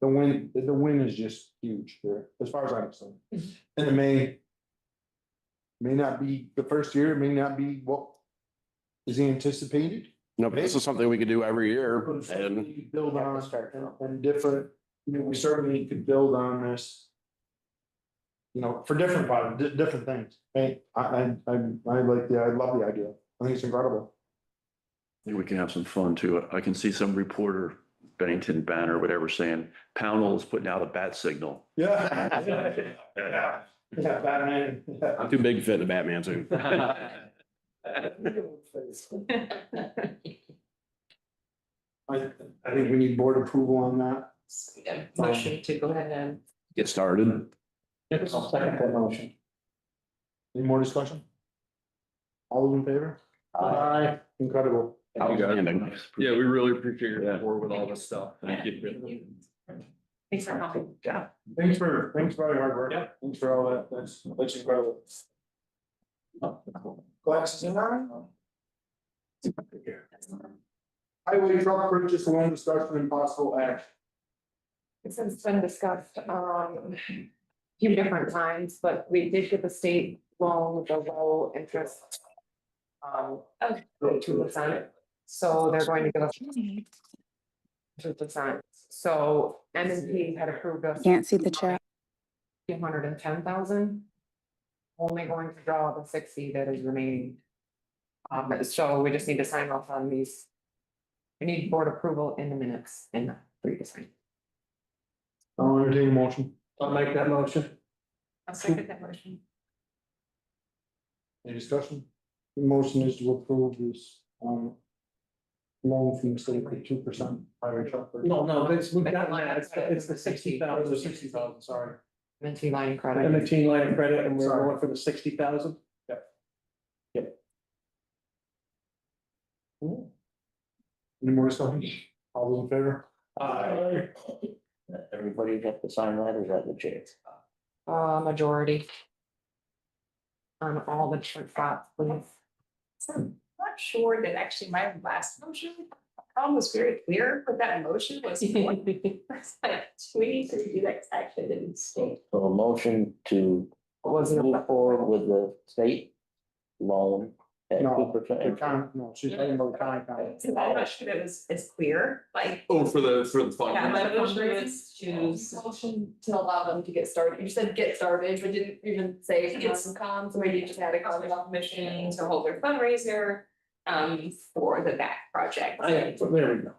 The win is just huge here, as far as I'm concerned. And it may not be the first year, it may not be what is anticipated. No, but this is something we could do every year But it's something and you could build on and different, we certainly could build on this. For different projects, different things, right? I love the idea. I think it's incredible. I think we can have some fun too. I can see some reporter, Bennington banner, whatever, saying Pownal is putting out a bat signal. Yeah. Yeah, Batman. I'm too big to fit in a Batman suit. I think we need board approval on that. Motion to go ahead and. Get started. I'll second that motion. Any more discussion? All those in favor? Aye. Incredible. Outstanding. Yeah, we really appreciate your Yeah. support with all this stuff. Thank you. Thanks for coming. Yeah. Thanks for your hard work. Yeah. Thanks for all that. That's incredible. Glasses in on? Highway truck purchase loan discussion and possible action. It's been discussed, few different times, but we did get the state loan with a low interest. Of 2%, so they're going to give us 2%, so M&P had approved us. Can't see the chat. 210,000. Only going to draw the 60 that is remaining. So we just need to sign off on these. We need board approval in the minutes and for you to sign. I'll entertain a motion. I'll make that motion. I'll second that motion. Any discussion? The motion is to approve this, loan from the state for 2% highway truck. purchase. No, we've gotten that. It's the 60,000. The 60,000, sorry. M&T line of credit. M&T line of credit and we're Sorry. going for the 60,000. Any more discussion? All those in favor? Everybody have to sign that, or is that the chair? Majority. On all the different spots, please. So I'm not sure that actually my last motion, was very clear, but that motion was. It's like, we need to do that, 'cause I actually didn't state. So a motion to Was it? move forward with the state loan at No, 2%. No, she's talking about the county. So I'm not sure that was as clear, like. Oh, for the fund. Yeah, my motion is choose. Motion to allow them to get started. You said get started, but didn't even say get some comms, or you just had a commission to hold their fundraiser. For the back project. There we go.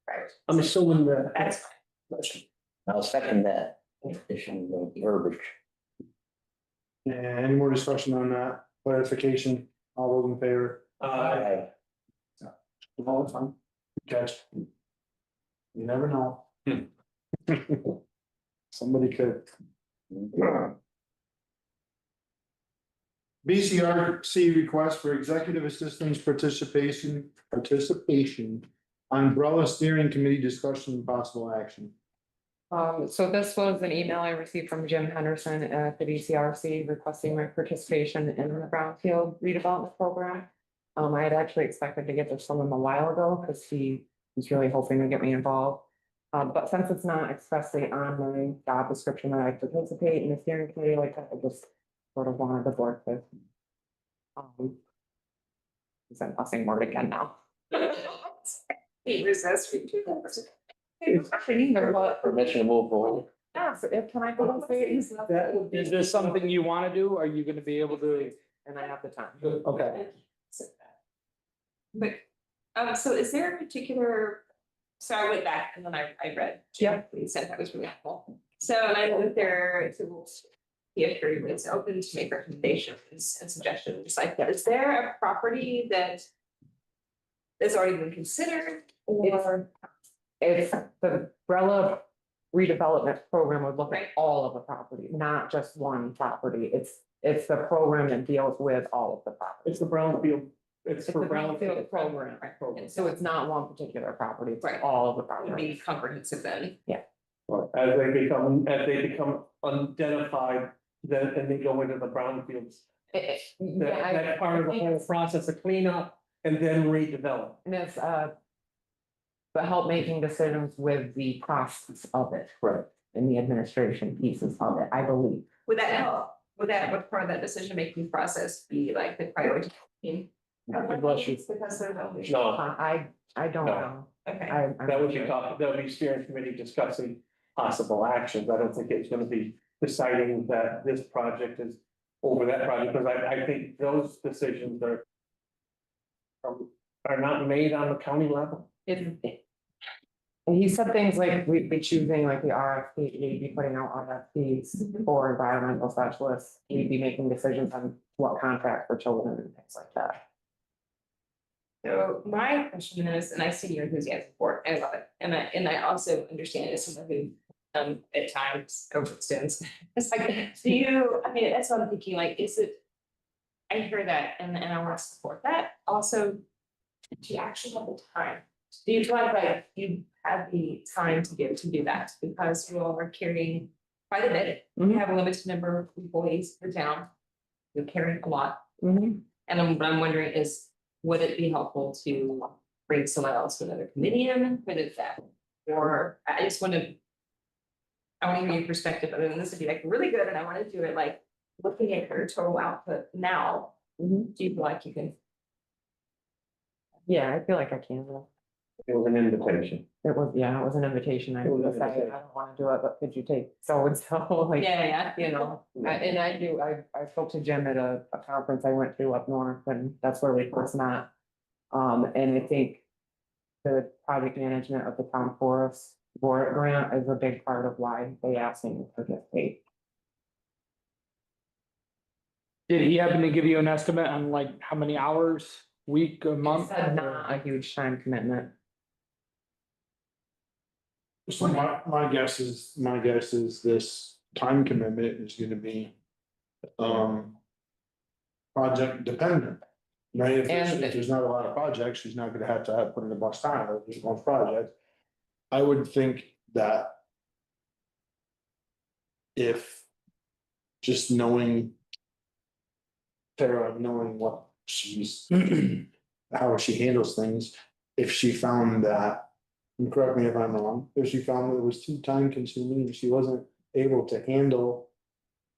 Right. I'm assuming that. That's my motion. I'll second that addition of verbiage. Yeah, any more discussion on that clarification? All those in favor? Aye. All the time. Catch. You never know. Somebody could. BCRC request for executive assistance participation on umbrella steering committee discussion and possible action. So this was an email I received from Jim Henderson at the DCRC requesting my participation in the brownfield redevelopment program. I had actually expected to get this from him a while ago because he was really hoping to get me involved. But since it's not expressly on my job description that I participate in the steering committee like that, I just sort of wanted to work with. I'm nothing more again now. He resists. Either, but Permission to move forward. No, Yeah, so can I go and say it? That would be. Is this something you wanna do? Are you gonna be able to? And I have the time. Okay. But, so is there a particular, so I went back and then I read. Yeah. You said that was really helpful. So, and I know that there, if everybody's open to make recommendations and suggestions like that, is there a property that has already been considered or? If the umbrella redevelopment program would look at Right. all of the property, not just one property. It's the program that deals with all of the property. It's the brownfield, it's It's for the brownfield. brownfield program. Right. So it's not one particular property, it's Right. all of the Would property. be comprehensive then. As they become identified, then, and they go into the brownfields. That's part of the whole process of cleanup and then redevelop. And it's, but help making decisions with the process of it. Right. And the administration pieces of it, I believe. Would that help? Would part of that decision-making process be like the priority? Bless you. Because they're the. No, I don't No. know. Okay. that would be tough, that would be steering committee discussing possible actions. I don't think it's gonna be deciding that this project is over that project, because I think those decisions are not made on the county level. And he said things like we'd be choosing like the RFP, we'd be putting out RFPs for environmental specialists. We'd be making decisions on what contract for children and things like that. So my question is, and I see your enthusiasm for it, I love it, and I also understand as someone who, at times overextends. It's like, I mean, that's what I'm thinking, like, is it? I hear that and I want to support that, also, do you actually have the time? Do you feel like you have the time to give to do that, because you all are carrying quite a bit, you have a limited number of employees per town. You're carrying a lot, and what I'm wondering is, would it be helpful to bring someone else to another committee in with that? Or I just want to. I want to hear your perspective, other than this would be like really good, and I want to do it like looking at her total output now. Do you feel like you can? Yeah, I feel like I can. It was an invitation. It was an invitation. I It was an decided I invitation. don't want to do it, but could you take so and so, like, Yeah, you know? I spoke to Jim at a conference I went to up north, and that's where we first met. And I think the project management of the town forest board grant is a big part of why they asked me to participate. Did he happen to give you an estimate on like how many hours, week, a He month? said not a huge time commitment. So my guess is this time commitment is gonna be. Project dependent, right? If there's not a lot of projects, she's not gonna have to put in a bunch of time, or there's one project. I would think that. If. Just knowing. Sarah, knowing what she's, how she handles things, if she found that. And correct me if I'm wrong, if she found that it was too time consuming and she wasn't able to handle.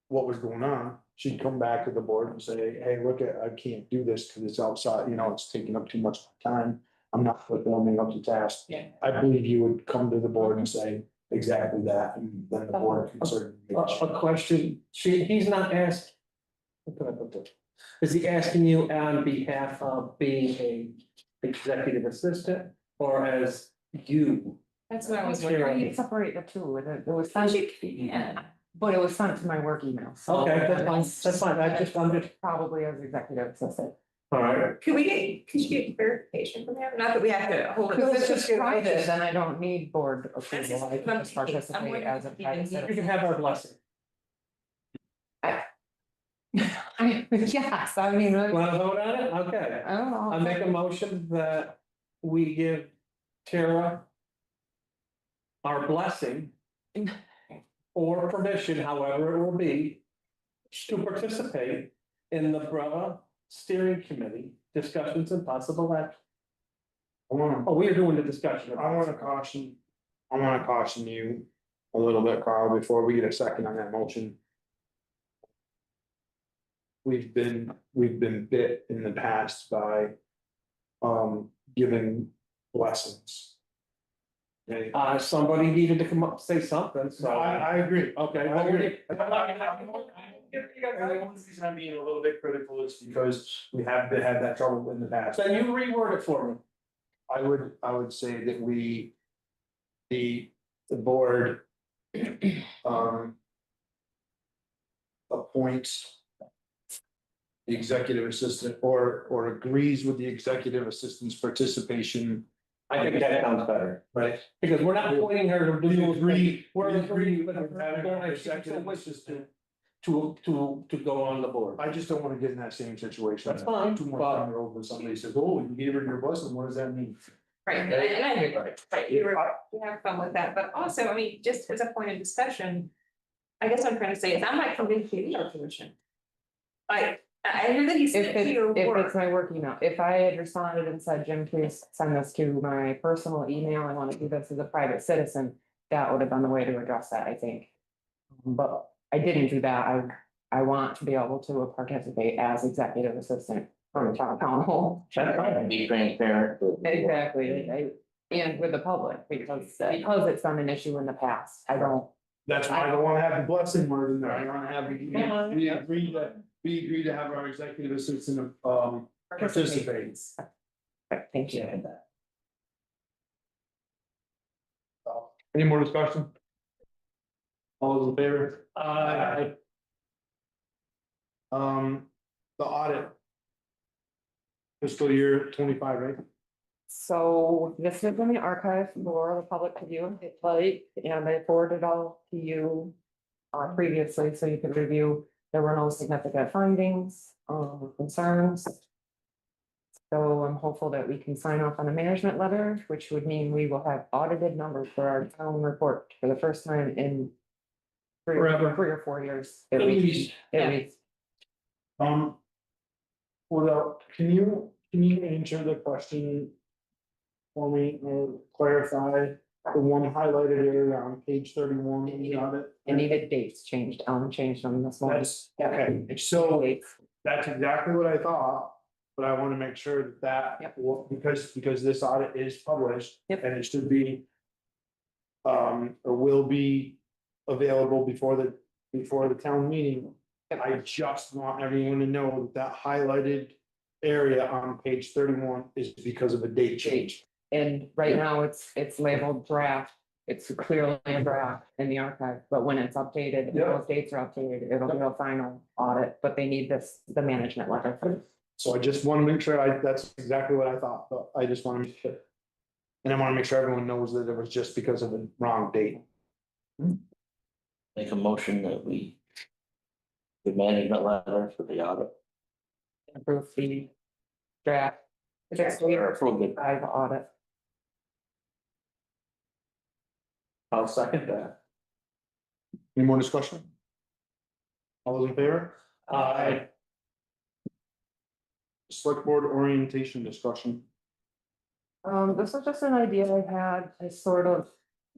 What was going on, she'd come back to the board and say, hey, look I can't do this because it's outside, it's taking up too much time. I'm not performing up to task. Yeah. I believe you would come to the board and say exactly that, and then the board can certainly. A question, he's not asked. Is he asking you on behalf of being a executive assistant or as you? That's what I was I wondering. can separate the two, it was sent, but it was sent to my work email, so. Okay, that's fine, I'm just. Probably as executive assistant. All right. Could you get verification from him? Not that we have to hold it. Because it's just just get- private, then I don't need board That's approval, just I what can I'm just thinking. I'm participate wondering as a if you private can- You citizen. can have our blessing. Yes, I mean, I Want to vote on it? Okay. don't know. I make a motion that we give Tara our blessing or permission, however it will be, to participate in the Brava Steering Committee discussions and possible action. Oh, we are doing the discussion. I wanna caution you a little bit, Carl, before we get a second on that motion. We've been bit in the past by. Giving blessings. Somebody needed to come up, and say something, So so. I agree. Okay. I well, agree. we- And the only reason I'm being a little bit critical is because we have had that trouble in the past. So you reword it for me. I would say that we, the board, um, appoints the executive assistant or agrees with the executive assistant's participation. I think that sounds better. Right. Because we're not appointing her to We do. agree, We're we agree agreeing with with having her, our if she so executive wishes assistant. to go on the board. I just don't wanna get in that same situation. That's fine, Two more but- down the road when somebody says, oh, you gave her your blessing, what does that mean? Right, and I agree, right, you have fun with that, but also, I mean, just as a point of discussion. I guess what I'm trying to say is I'm not convinced you need our permission. Like, I hear that he's If sent it's, to your if work. it's my work email, if I had responded and said, Jim, please send this to my personal email, I wanna do this as a private citizen. That would have been the way to address that, I think. But I didn't do that, I want to be able to participate as executive assistant from town hall. Be transparent. Exactly, and with the public, because it's been an issue in the past, I don't. That's why I don't wanna have the blessing word in there, I wanna have, we agree to have our executive assistant, participate. Thank you. Any more discussion? All those in favor? The audit. Fiscal year 25, right? So this is in the archive for the public to view, it's like, and I forwarded all to you. Previously, so you could review, there were no significant findings, concerns. So I'm hopeful that we can sign off on a management letter, which would mean we will have audited numbers for our town report for the first time in. Forever. 3 or 4 years. At At least, least, at least. Well, can you answer the question? For me, or clarify the one highlighted area on page 31 in the audit? And even dates changed, changed them this morning. That's, okay, so that's exactly what I thought, but I wanna make sure that Yep. well, because this audit is published. Yep. And it should be. Or will be available before the town meeting. Yep. I just want everyone to know that that highlighted area on page 31 is because of a date change. And right now, it's labeled draft, it's clearly a draft in the archive, but when it's updated, Yeah. those dates are updated, it'll be a final audit, but they need the management letter. So I just wanna make sure that's exactly what I thought, but I just wanna make sure. And I wanna make sure everyone knows that it was just because of the wrong date. Make a motion that we. The management letter for the audit. Approve the draft. Fiscal year Approve it. 5 audit. I'll second that. Any more discussion? All those in favor? Select board orientation discussion. This was just an idea I had to sort of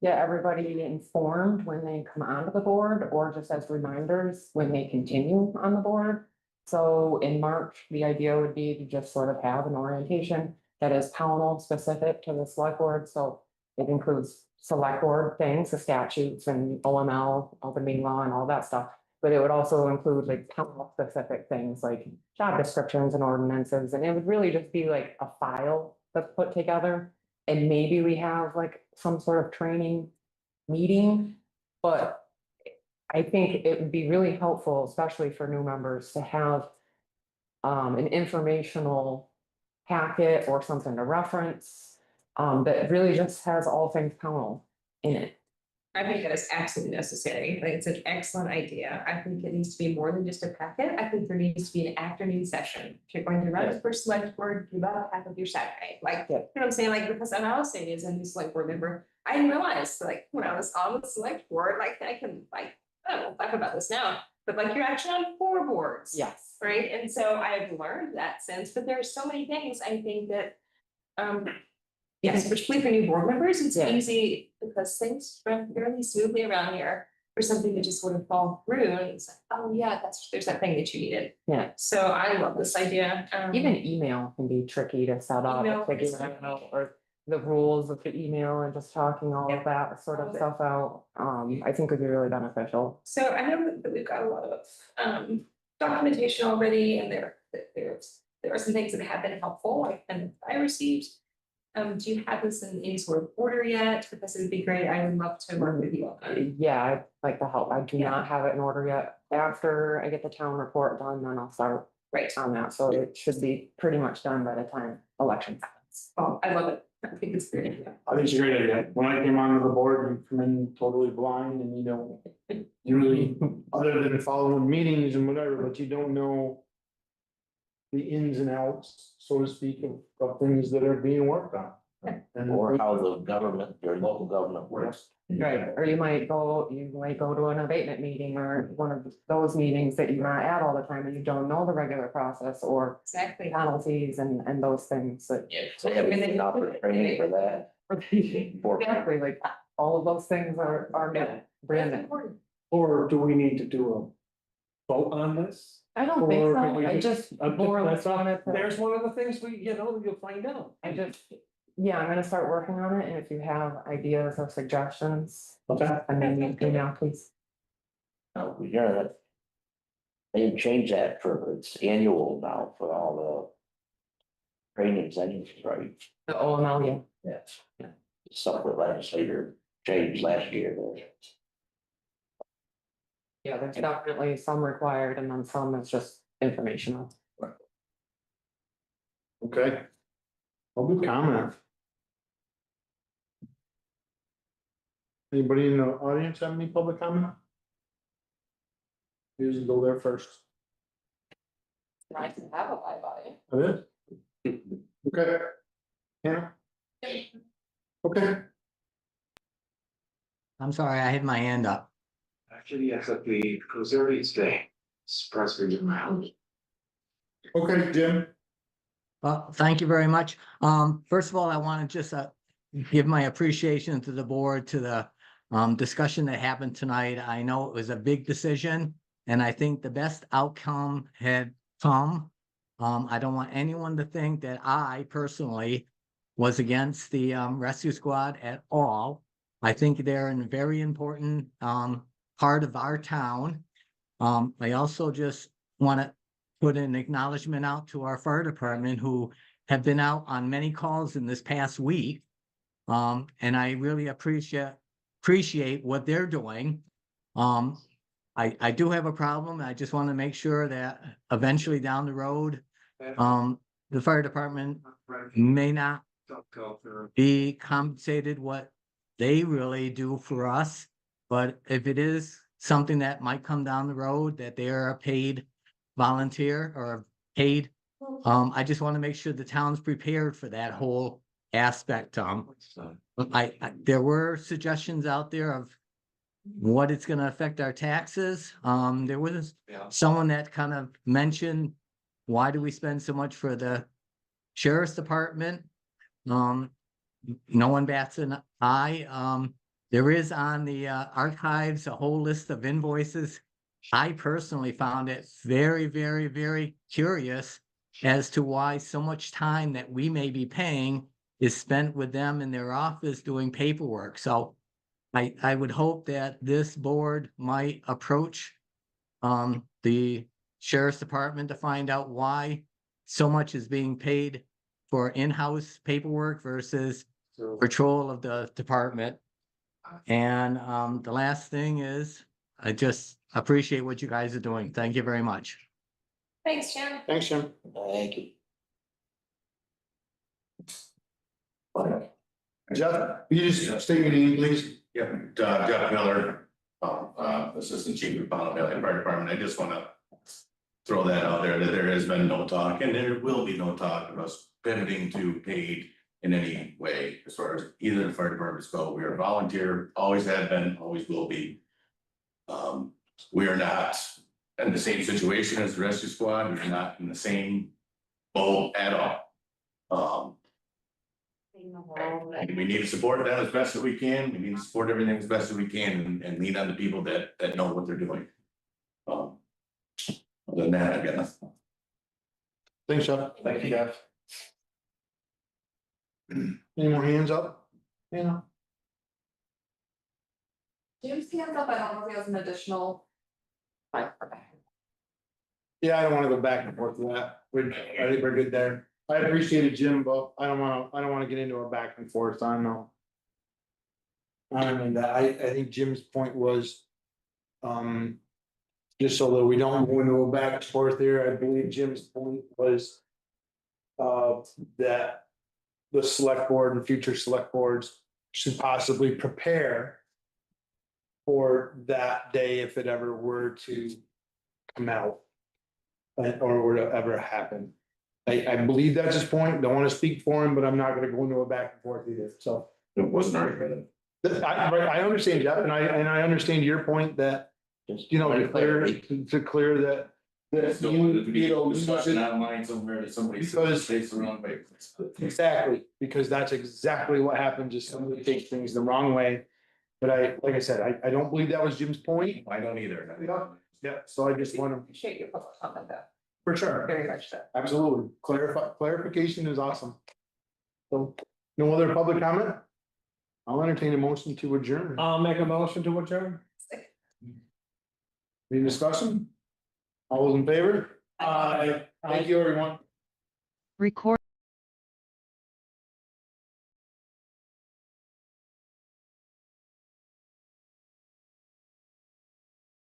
get everybody informed when they come onto the board, or just as reminders when they continue on the board. So in March, the idea would be to just sort of have an orientation that is Pownal specific to the select board, so it includes select board things, the statutes and OML, open meeting law and all that stuff. But it would also include like Pownal specific things like job descriptions and ordinances, and it would really just be like a file that's put together. And maybe we have like some sort of training meeting, but I think it would be really helpful, especially for new members, to have an informational packet or something to reference, that really just has all things Pownal in it. I think that is absolutely necessary. I think it's an excellent idea. I think it needs to be more than just a packet. I think there needs to be an afternoon session. If you're going to run for select board, give up half of your Saturday, like, you know what I'm saying? Like, because I'm also saying is, I'm just like board member, I didn't realize, like, when I was on the select board, like, I can, like, I don't know, talk about this now, but like, you're actually on 4 boards. Yes. Right? And so I've learned that sense, but there are so many things I think that, yes, particularly for new board members, it's Yeah. easy because things run fairly smoothly around here. For something to just sort of fall through and it's like, oh yeah, there's that thing that you needed. Yeah. So I love this idea. Even email can be tricky to set up, Email figure is it out, or the rules of the email and just talking all of that sort of stuff out, I think would be really beneficial. So I know that we've got a lot of documentation already, and there are some things that have been helpful, like, and I received. Do you have this in any sort of order yet? Because it would be great. I would love to work with you on that. Yeah, I'd like to help. I do Yeah. not have it in order yet. After I get the town report done, then I'll start Right. on that, so it should be pretty much done by the time election happens. Well, I love it. I think it's great. I think it's a great idea. When I came onto the board, you come in totally blind and you don't, you really, other than following meetings and whatever, but you don't know the ins and outs, so to speak, of things that are being worked on. And Or how the government, your local government works. Right, or you might go to an abatement meeting or one of those meetings that you're not at all the time and you don't know the regular process or Exactly. penalties and those things that. Yeah, so have you been out for training for that? Exactly, like all of those things are new, brand new. Important. Or do we need to do a vote on this? I don't think Or can so, we I just more or less That's all. wanted to. There's one of the things you'll find out. Yeah, I'm gonna start working on it, and if you have ideas or suggestions, Okay. and then email, please. No, we're gonna. They changed that for, it's annual now for all the trainings anyways, right? The OML, yeah. Yes. Some of the legislator changed last year. Yeah, there's definitely some required and then some is just informational. Okay. Public comment. Anybody in the audience have any public comment? Usually go there first. Nice to have a live audience. It is? Okay. Hannah? Okay. I'm sorry, I had my hand up. Actually, yes, at the Conservative Day, surprise for you. Okay, Jim. Well, thank you very much. First of all, I want to just give my appreciation to the board, to the discussion that happened tonight. I know it was a big decision, and I think the best outcome had come. I don't want anyone to think that I personally was against the rescue squad at all. I think they're a very important part of our town. I also just want to put an acknowledgement out to our fire department who have been out on many calls in this past week. And I really appreciate what they're doing. I do have a problem. I just want to make sure that eventually down the road, the fire department may not be compensated what they really do for us. But if it is something that might come down the road, that they are a paid volunteer or paid, I just want to make sure the town's prepared for that whole aspect. There were suggestions out there of what it's gonna affect our taxes. There was someone that kind of mentioned, why do we spend so much for the sheriff's department? No one bats an eye. There is on the archives a whole list of invoices. I personally found it very, very, very curious as to why so much time that we may be paying is spent with them in their office doing paperwork. So I would hope that this board might approach the sheriff's department to find out why so much is being paid for in-house paperwork versus patrol of the department. And the last thing is, I just appreciate what you guys are doing. Thank you very much. Thanks, Jim. Thanks, Jim. Thank you. Jeff, you just state your name, please. Yeah, Jeff Miller, Assistant Chief of Pownal Valley Fire Department. I just want to throw that out there, that there has been no talk, and there will be no talk of us pivoting to paid in any way as far as either the fire departments go. We are volunteer, always have been, always will be. We are not in the same situation as the rescue squad. We're not in the same boat at all. And we need to support that as best as we can. We need to support everything as best as we can and lean on the people that know what they're doing. Other than that, I've got nothing. Thanks, Jeff. Thank you, Jeff. Any more hands up? You know, Jim's hands up, I don't know if he has an additional. yeah, I don't wanna go back and forth with that. I think we're good there. I appreciated Jim, but I don't wanna get into a back and forth. I don't know. I mean, I think Jim's point was, just so that we don't go into a back and forth there, I believe Jim's point was, that the select board and future select boards should possibly prepare for that day if it ever were to come out. Or were to ever happen. I believe that's his point. Don't want to speak for him, but I'm not gonna go into a back and forth either, so. It wasn't already. I understand that, and I understand your point that, you know, to clear that. That you know, Discussion online somewhere that somebody Because- takes the wrong way. exactly, because that's exactly what happens, is somebody takes things the wrong way. But like I said, I don't believe that was Jim's point. I don't either. Yeah, so I just want to, Appreciate your public comment though, for sure, very much so. absolutely, clarification is awesome. So, no other public comment? I'll entertain a motion to adjourn. I'll make a motion to adjourn. Any discussion? All those in favor? Thank you, everyone. Record.